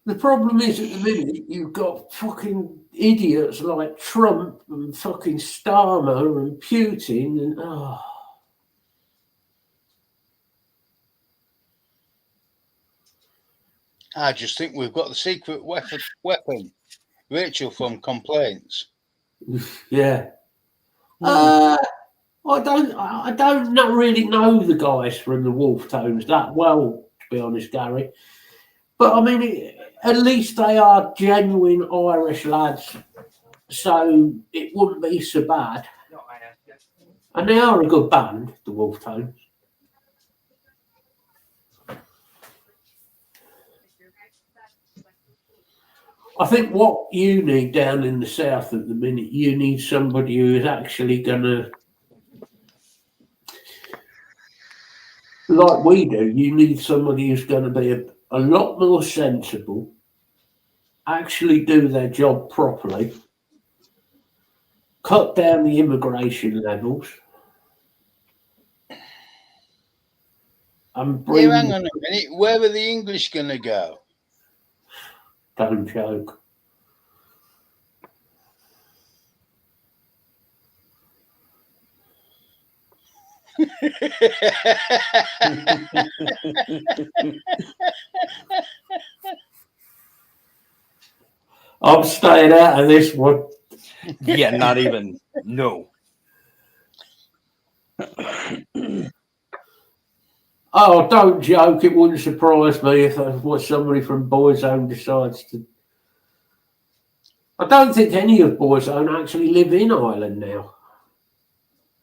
The problem is at the minute you've got fucking idiots like Trump and fucking Starmer and Putin and I just think we've got the secret weapon. Rachel from Complaints. yeah. I don't not really know the guys from the Wolf Tones that well, to be honest, Gary. But I mean, at least they are genuine Irish lads, so it wouldn't be so bad. And they are a good band, the Wolf Tones. I think what you need down in the south at the minute, you need somebody who is actually going to, like we do, you need somebody who's going to be a lot more sensible, actually do their job properly, cut down the immigration levels, and bring... hang on a minute. Where are the English going to go? Don't joke. I'm staying out of this one. Yeah, not even. No. Oh, don't joke. It wouldn't surprise me if somebody from Boyzone decides to. I don't think any of Boyzone actually live in Ireland now.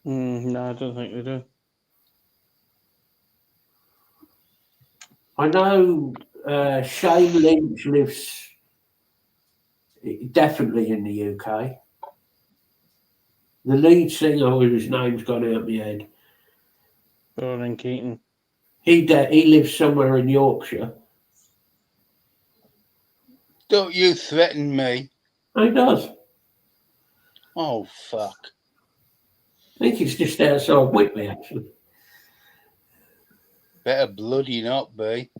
No, I don't think they do. I know Shane Lynch lives definitely in the UK. The lead singer, whose name's gone out of my head, Ronan Keaton. he lives somewhere in Yorkshire. Don't you threaten me. He does. Oh, fuck. I think it's just outside Whitby, actually. Better bloody not be.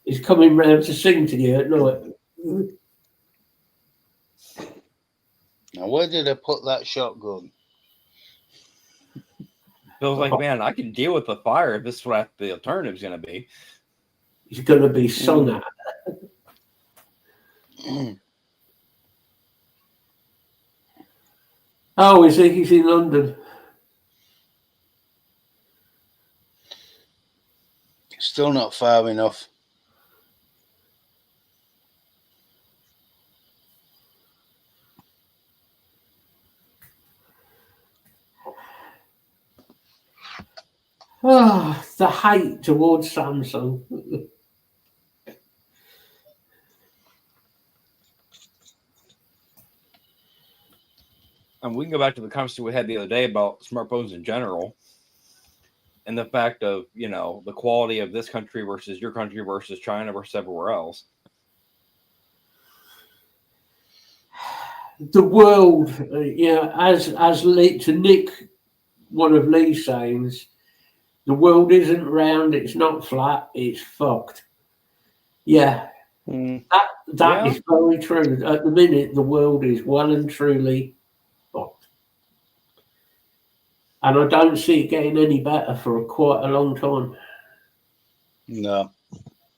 He's coming round to sing to you at night. Now, where did I put that shotgun? Feels like, man, I can deal with the fire if this is what the alternative's going to be. He's going to be sung at. Oh, is he? He's in London. Still not far enough. Ah, the hate towards Samsung. And we can go back to the conversation we had the other day about smartphones in general and the fact of, you know, the quality of this country versus your country versus China versus everywhere else. The world, as Lee, to Nick, one of Lee's sayings, the world isn't round, it's not flat, it's fucked. Yeah, that is very true. At the minute, the world is well and truly fucked. And I don't see it getting any better for quite a long time. No.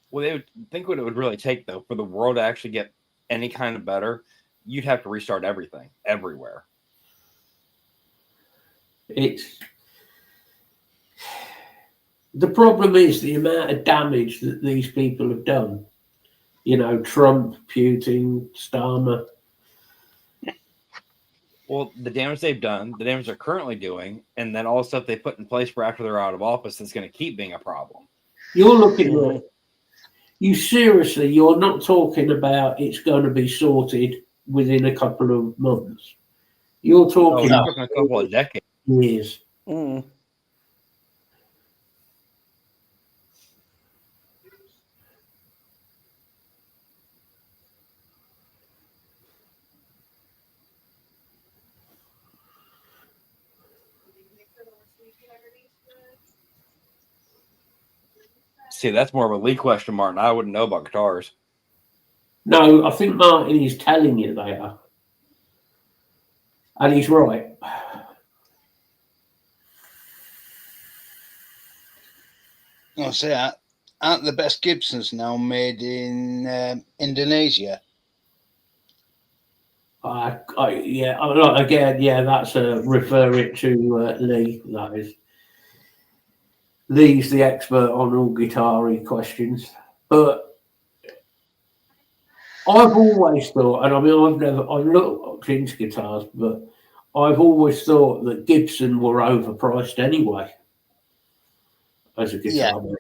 Well, they would think what it would really take, though, for the world to actually get any kind of better, you'd have to restart everything, everywhere. It's the problem is the amount of damage that these people have done. You know, Trump, Putin, Starmer. Well, the damage they've done, the damage they're currently doing, and then all the stuff they put in place for after they're out of office that's going to keep being a problem. You're looking at you're not talking about it's going to be sorted within a couple of months. You're Oh, talking you're talking a couple of decades. years. Mm. See, that's more of a Lee question, Martin. I wouldn't know about guitars. No, I think Martin is telling you they are. And he's right. I'll say that. Aren't the best Gibsons now made in Indonesia? Again, that's referring to Lee. That is, Lee's the expert on all guitar-y questions. But I've always thought, and I mean, I've looked into guitars, but I've always thought that Gibson were overpriced anyway as a guitar. Yeah.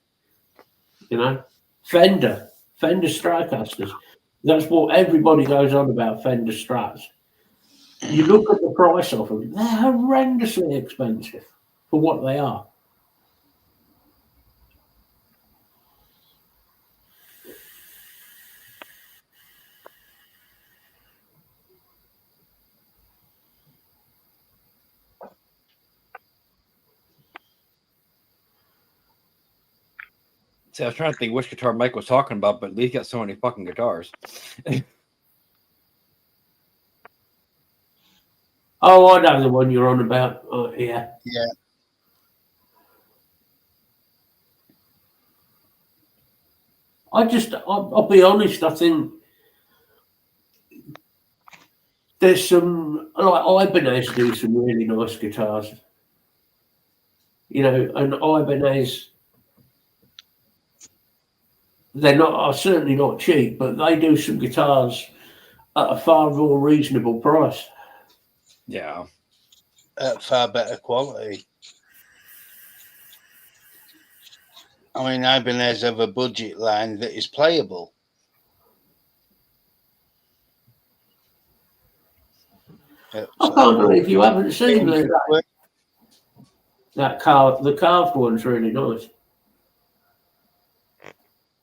You know, Fender Stratocasters. That's what everybody goes on about, Fender Strats. You look at the price of them, they're horrendously expensive for what they are. See, I was trying to think which guitar Mike was talking about, but Lee's got so many fucking guitars. Oh, I know the one you're on about. Oh, yeah. Yeah. I'll be honest, I think there's some, like Ibanez do some really nice guitars. You know, and Ibanez, are certainly not cheap, but they do some guitars at a far more reasonable price. Yeah. At far better quality. I mean, Ibanez have a budget line that is playable. I can't believe you haven't seen that. The carved one's really nice.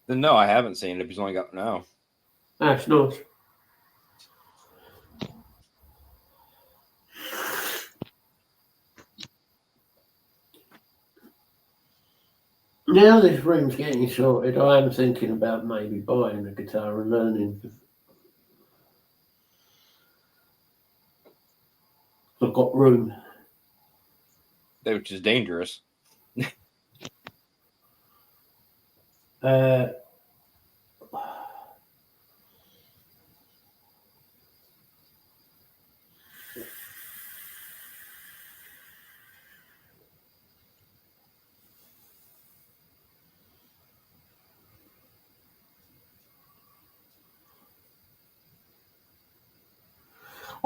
No, I haven't seen it. If he's only got no. That's nice. Now this room's getting sorted, I am thinking about maybe buying a guitar and learning. I've got room. Which is dangerous.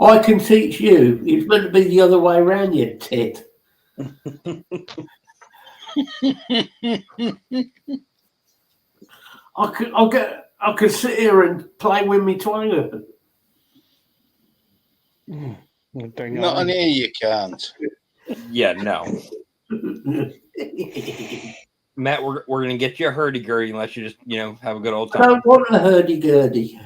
I can teach you. It's meant to be the other way around, you tit. I could sit here and play with me twanger. Not on here, you can't. Yeah, no. Matt, we're gonna get you a hurdy-gurdy and let you just have a good old I time. don't want a hurdy-gurdy.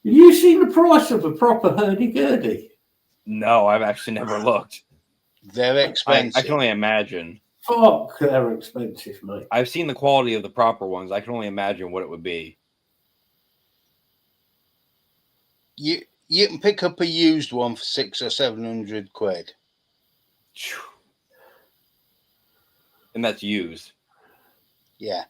Have you seen the price of a proper hurdy-gurdy? No, I've actually never looked. They're expensive. I can only imagine. Fuck, they're expensive, mate. I've seen the quality of the proper ones. I can only imagine what it would be. You can pick up a used one for £600 or £700. And that's used. Yeah.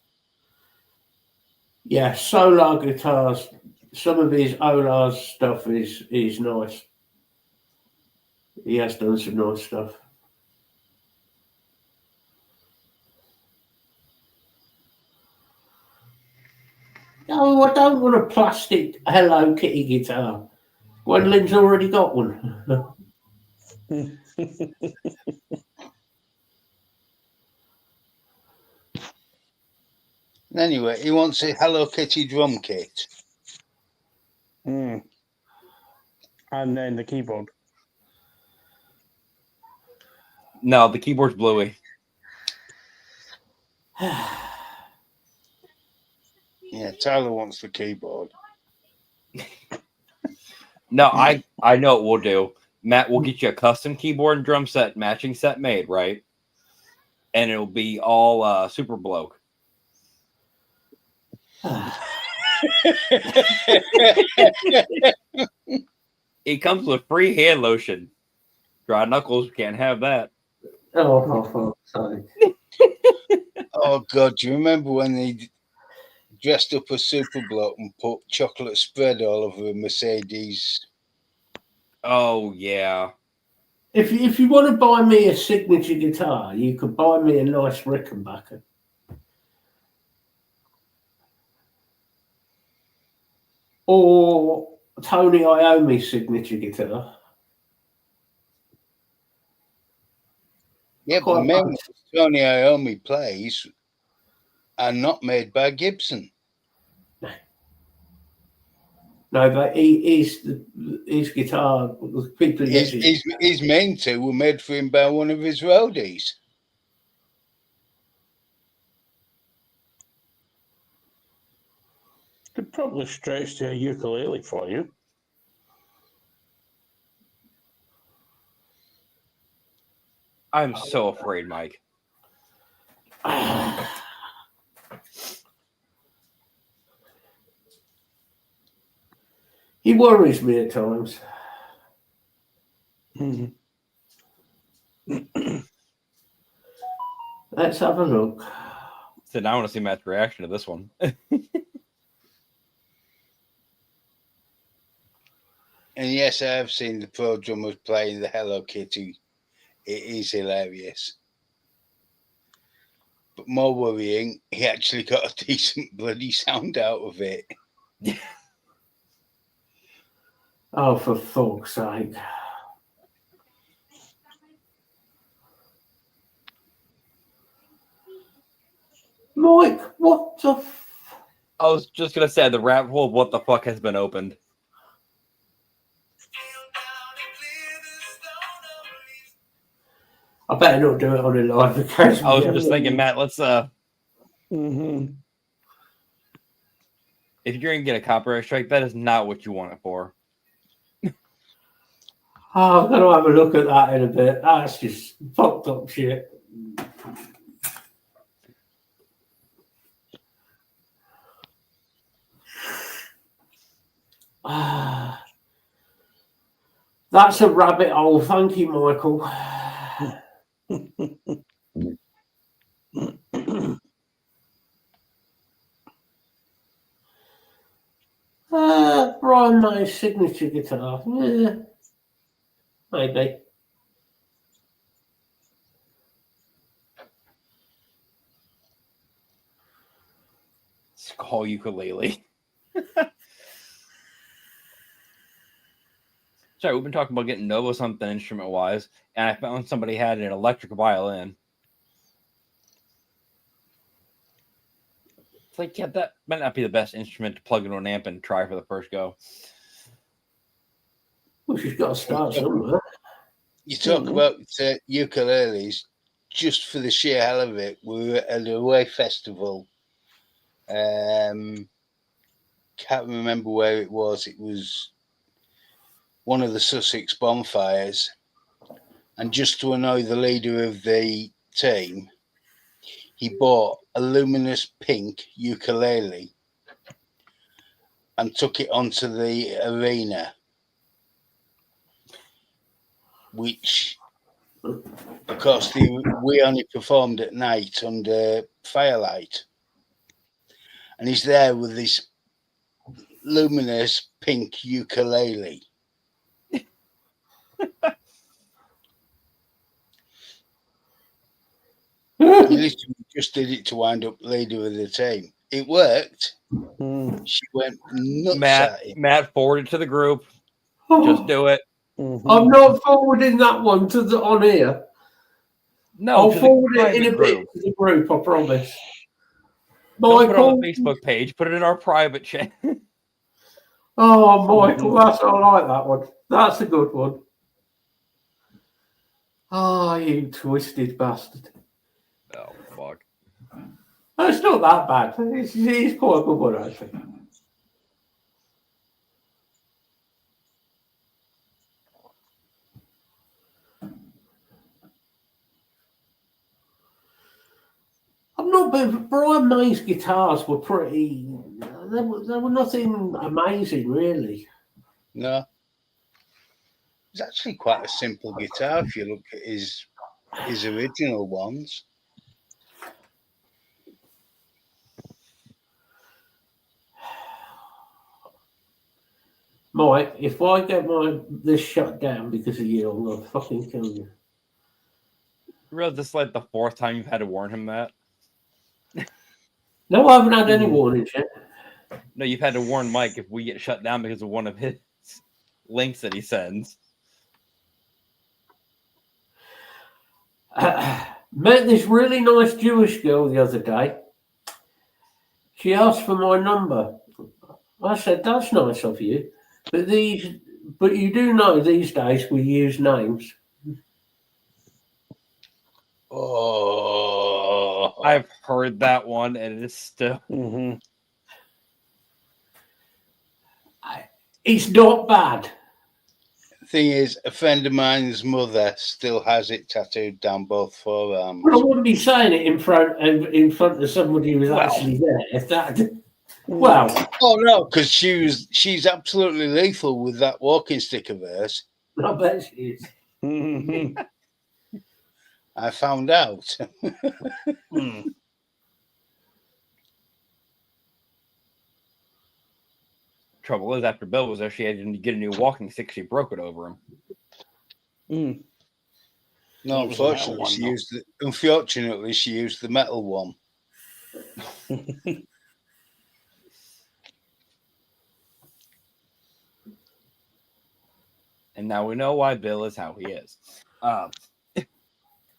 Yeah, Solar guitars. Some of his Olar's stuff is nice. He has done some nice stuff. No, I don't want a plastic Hello Kitty guitar. Gwendolyn's already got one. Anyway, he wants a Hello Kitty drum kit. And then the keyboard. No, the keyboard's Bluey. Yeah, Tyler wants the keyboard. No, I know what we'll do. Matt will get you a custom keyboard and drum set, matching set made, right? And it'll be all super bloke. It comes with free hand lotion. Dry knuckles can't have that. Oh, sorry. Oh God, do you remember when they dressed up as Super Bloke and put chocolate spread all over a Mercedes? Oh yeah. If you want to buy me a signature guitar, you could buy me a nice Rickenbacker. Or Tony Iommi's signature guitar. Yeah, but Quite the main nice. Tony Iommi plays are not made by Gibson. No, but his guitar, the people who get His main two were made for him by one of his roadies. Could probably stretch to a ukulele for you. I'm so afraid, Mike. He worries me at times. Let's have a look. So now I want to see Matt's reaction to this one. And yes, I have seen the pro drummers playing the Hello Kitty. It is hilarious. But more worrying, he actually got a decent bloody sound out of it. Oh, for fuck's sake. Mike, what the I was just gonna say the rabbit hole of what the fuck has been opened. I better not do it on a live occasion. I was just thinking, Matt, let's Mm-hmm. if you're gonna get a copyright strike, that is not what you want it for. Oh, I'm gonna have a look at that in a bit. That's just fucked up shit. That's a rabbit hole. Thank you, Michael. Brian May's signature guitar. Yeah, maybe. Skull ukulele. Sorry, we've been talking about getting Nova something instrument wise, and I found somebody had an electric violin. It's like, yeah, that might not be the best instrument to plug into an amp and try for the first go. Well, she's got to start somewhere. You talk about ukuleles, just for the sheer hell of it. We were at a away festival. Can't remember where it was. It was one of the Sussex bonfires. And just to annoy the leader of the team, he bought a luminous pink ukulele and took it onto the arena, which because we only performed at night under firelight, and he's there with this luminous pink ukulele. He literally just did it to wind up leader of the team. It worked. She went nuts at him. Matt forwarded to the group. Just do it. I'm not forwarding that one on here. No, I'll to forward the it in a private bit to the group, I promise. Don't put it on Michael. the Facebook page. Put it in our private chat. Oh, Michael, I like that one. That's a good one. Oh, you twisted bastard. Oh, fuck. It's not that bad. It's quite a good one, actually. I'm not, but Brian May's guitars were pretty. They were nothing amazing, really. No. It's actually quite a simple guitar if you look at his original ones. Mike, if I get this shut down because of you, I'm gonna fucking kill you. You realize this is like the 4th time you've had to warn him that? No, I haven't had any warnings yet. No, you've had to warn Mike if we get shut down because of one of his links that he sends. Met this really nice Jewish girl the other day. She asked for my number. I said, "That's nice of you, but you do know these days we use names." Oh, I've heard that one, and it is still. It's not bad. Thing is, a friend of mine's mother still has it tattooed down both forearms. But I wouldn't be saying it in front of somebody who was actually there. If that, well, oh no, because she's absolutely lethal with that walking stick of hers. I bet she is. I found out. Trouble is, after Bill was there, she had to get a new walking stick. She broke it over him. No, unfortunately, she used the metal one. And now we know why Bill is how he is.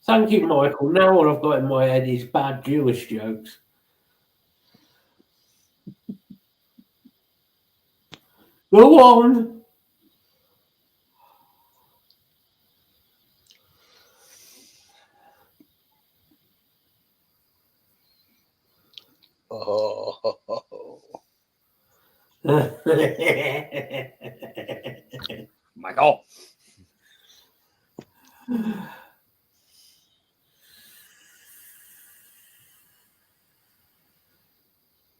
Thank you, Michael. Now all I've got in my head is bad Jewish jokes. Go on. Oh. Michael.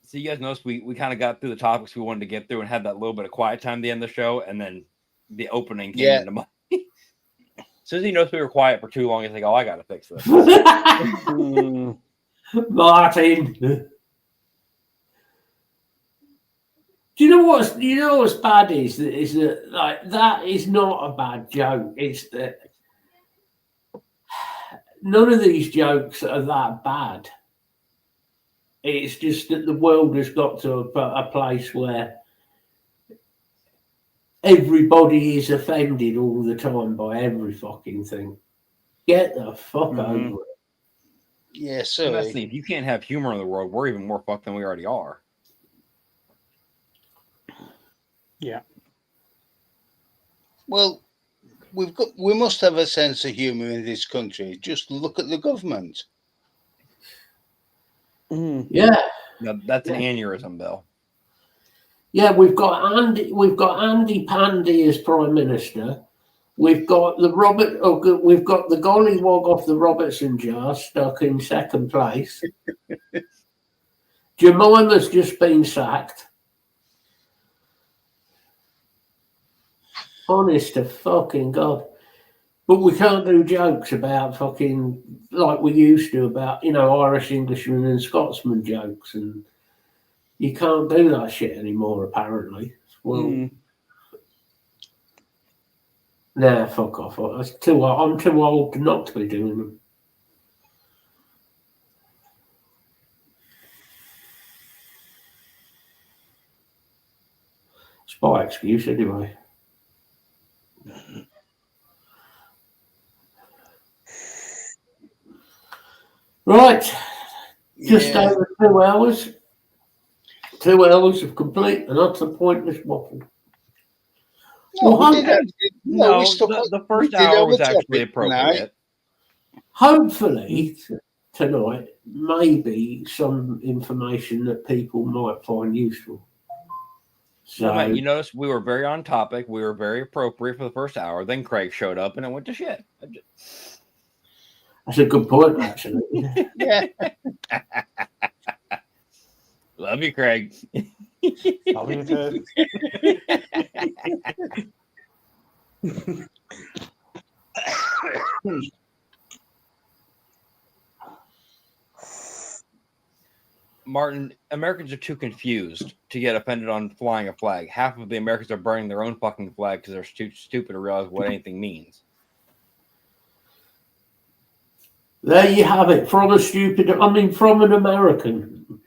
So you guys noticed we kind of got through the topics we wanted to get through and had that little bit of quiet time at the end of the show, and then the opening came into mind. As soon as he noticed we were quiet for too long, he's like, "Oh, I gotta fix this." Martin. Do you know what's bad is that like that is not a bad joke. It's that none of these jokes are that bad. It's just that the world has got to a place where everybody is offended all the time by every fucking thing. Get the fuck over it. Yeah, so if you can't have humor in the world, we're even more fucked than we already are. Yeah. Well, we must have a sense of humor in this country. Just look at the government. Yeah. No, that's an aneurysm, Bill. Yeah, we've got Andy Pandy as Prime Minister. We've got the gollywog off the Robertson jar stuck in second place. Jemima's just been sacked. Honest to fucking God. But we can't do jokes about fucking like we used to about, Irish, Englishmen and Scotsman jokes. And you can't do that shit anymore, apparently. Well, nah, fuck off. I'm too old not to be doing them. It's my excuse anyway. Right. Just over 2 hours. 2 hours of complete and utter pointless waffle. The first hour was actually appropriate. Hopefully, tonight, maybe some information that people might find useful. So, Matt, you notice we were very on topic. We were very appropriate for the first hour. Then Craig showed up and it went to shit. That's a good point, actually. Yeah. Love you, Craig. Love you too. Martin, Americans are too confused to get offended on flying a flag. Half of the Americans are burning their own fucking flag because they're too stupid to realize what anything means. There you have it. From an American.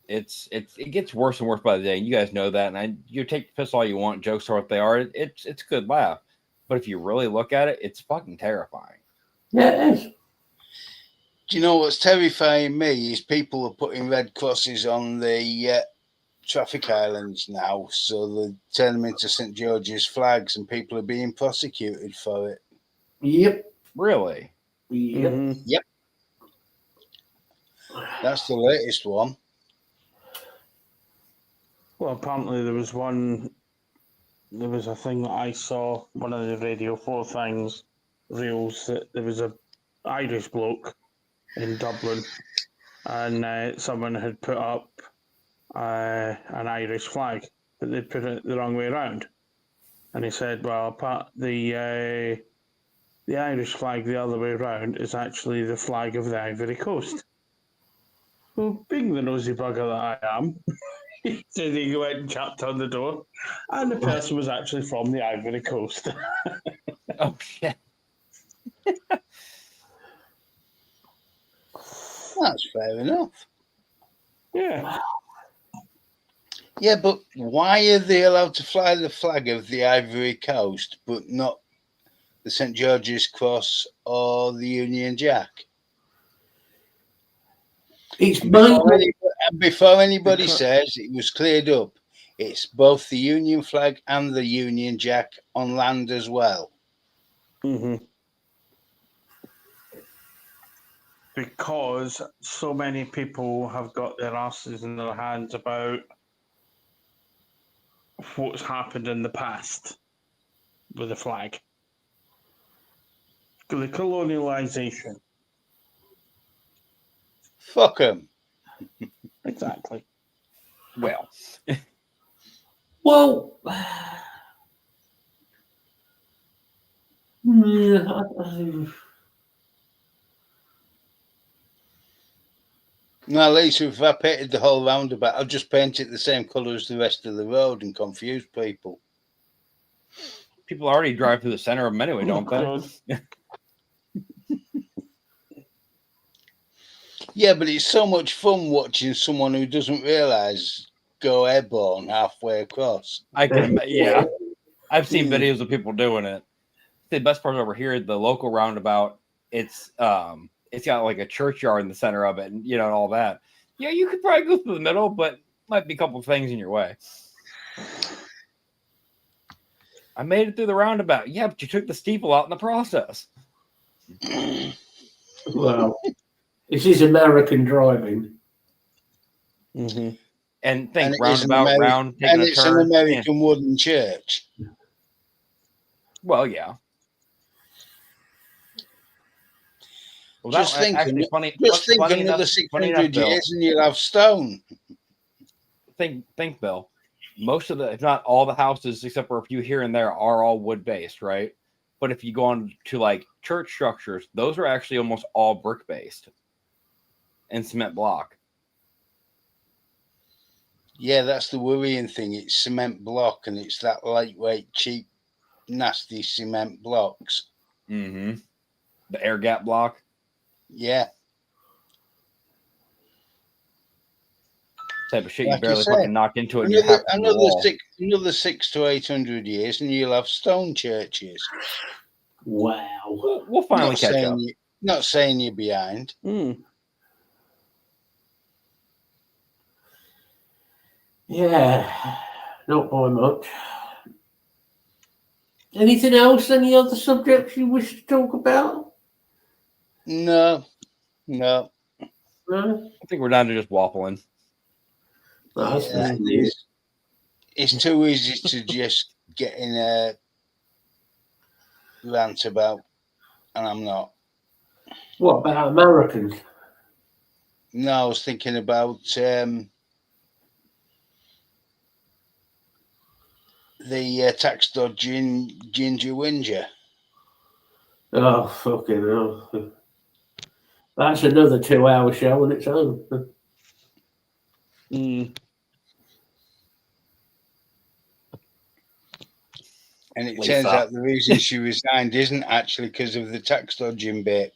It gets worse and worse by the day. You guys know that, and you take the piss all you want. Jokes are what they are. It's a good laugh, but if you really look at it, it's fucking terrifying. Yeah, it is. Do you know what's terrifying me is people are putting red crosses on the traffic islands now, so they turn them into St. George's flags, and people are being prosecuted for it. Yep. Really? Yep. Yep. That's the latest one. Well, apparently there was a thing that I saw, one of the Radio 4 reels, that there was a Irish bloke in Dublin, and someone had put up an Irish flag, but they'd put it the wrong way around. And he said, well, the Irish flag the other way around is actually the flag of the Ivory Coast. Well, being the nosy bugger that I am, he said he went and tapped on the door, and the person was actually from the Ivory Coast. Oh, shit. That's fair enough. Yeah. Yeah, but why are they allowed to fly the flag of the Ivory Coast, but not the St. George's Cross or the Union Jack? It's before anybody says it was cleared up, it's both the Union flag and the Union Jack on land as well. Mm-hmm. Because so many people have got their asses in their hands about what's happened in the past with the flag. The colonialization. Fuck them. Exactly. Well. Well, Now, Lisa, if I painted the whole roundabout, I'll just paint it the same colour as the rest of the road and confuse people. People already drive through the center of them anyway, don't they? Yeah, but it's so much fun watching someone who doesn't realise go airborne halfway across. Yeah. I've seen videos of people doing it. The best part over here, the local roundabout, it's got like a churchyard in the center of it, and and all that. Yeah, you could probably go through the middle, but might be a couple of things in your way. I made it through the roundabout. Yeah, but you took the steeple out in the process. Well, this is American driving. Mm-hmm. And think roundabout, round, taking and a it's turn. an American wooden church. Well, yeah. Well, Just think another 600 years and you'll have stone. Think, Bill. most of the, if not all the houses, except for a few here and there, are all wood based, right? But if you go on to like church structures, those are actually almost all brick based and cement block. Yeah, that's the worrying thing. It's cement block, and it's that lightweight, cheap, nasty cement blocks. Mm-hmm. The air gap block. Yeah. Type of shit Like you barely you said, fucking knock into it. And you have another 600 to 800 years, and you'll have stone churches. Wow. We'll finally catch up. Not saying you're behind. Yeah, not by much. Anything else? Any other subjects you wish to talk about? No. No? I think we're down to just waffling. Yeah, it's too easy to just get in a rant about, and I'm not. What about Americans? No, I was thinking about the tax dodging Ginger Whinger. Oh, fucking hell. That's another 2-hour show on its own. And it turns out the reason she resigned isn't actually because of the tax dodging bit.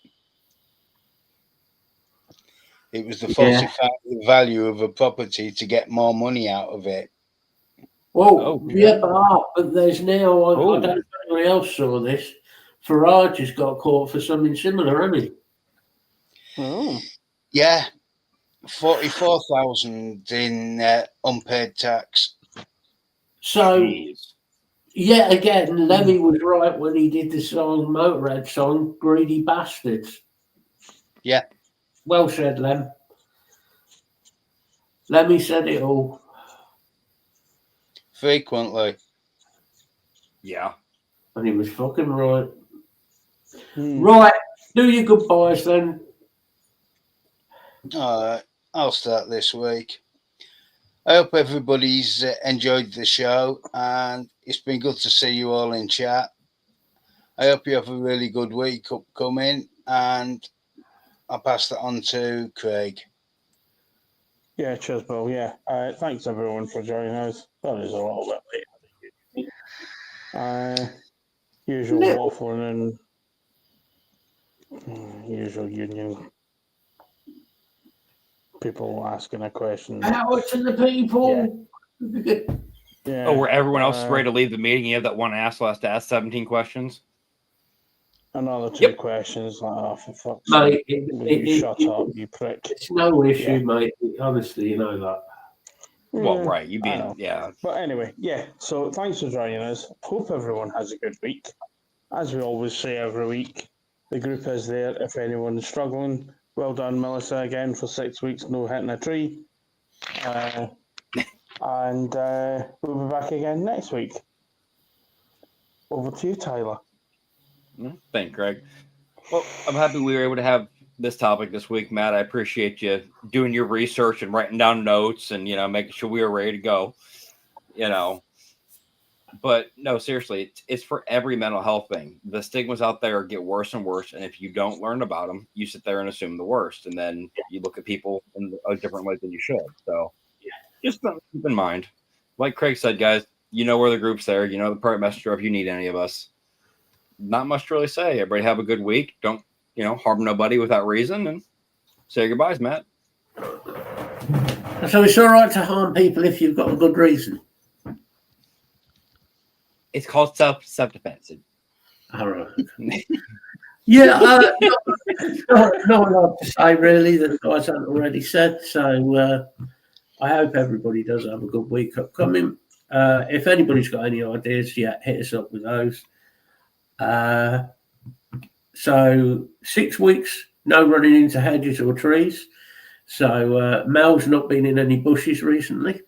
It was the falsifying the value of a property to get more money out of it. Well, but there's now, I don't know if anyone else saw this, Farage has got caught for something similar, hasn't he? Oh. Yeah, 44,000 in unpaid tax. So, yet again, Lemmy was right when he did the song, Motorhead song, Greedy Bastards. Yeah. Well said, Lem. Lemmy said it all. Frequently. Yeah. And he was fucking right. Right, do your goodbyes then. All right, I'll start this week. I hope everybody's enjoyed the show, and it's been good to see you all in chat. I hope you have a really good week upcoming, and I'll pass that on to Craig. Yeah, cheers, Bill. Yeah, thanks everyone for joining us. That is a little bit late. Usual waffling and usual union people asking a question. Power to the people. Yeah. Oh, where everyone else is ready to leave the meeting, you have that one asshole has to ask 17 questions. Another 2 questions. Like, oh, for fuck's sake. Mate, shut up, you prick. It's no issue, mate. Honestly, you know that. Well, right. You being, But anyway, so thanks for joining us. Hope everyone has a good week. As we always say every week, the group is there if anyone's struggling. Well done, Melissa, again for 6 weeks, no hitting a tree. And we'll be back again next week. Over to you, Tyler. Thanks, Greg. Well, I'm happy we were able to have this topic this week, Matt. I appreciate you doing your research and writing down notes and, making sure we were ready to go, But no, seriously, it's for every mental health thing. The stigmas out there get worse and worse. And if you don't learn about them, you sit there and assume the worst. And then you look at people in a different way than you should. So just keep in mind. Like Craig said, guys, where the group's there. The private messenger if you need any of us. Not much to really say. Everybody have a good week. Don't, harm nobody without reason. And say your goodbyes, Matt. So it's all right to harm people if you've got a good reason. It's called self-defense. All right. Yeah, not a lot to say really that the guys haven't already said. So I hope everybody does have a good week upcoming. If anybody's got any ideas, hit us up with those. So 6 weeks, no running into hedges or trees. So Mel's not been in any bushes recently.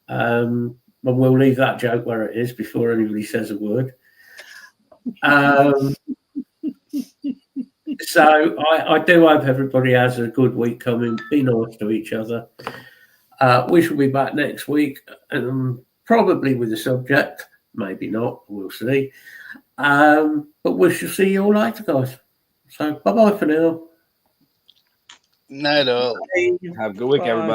But we'll leave that joke where it is before anybody says a word. So I do hope everybody has a good week coming. Be nice to each other. We shall be back next week, probably with a subject, maybe not, we'll see. But we shall see you all later, guys. So bye bye for now. Night all. Have a good week, Bye. everybody.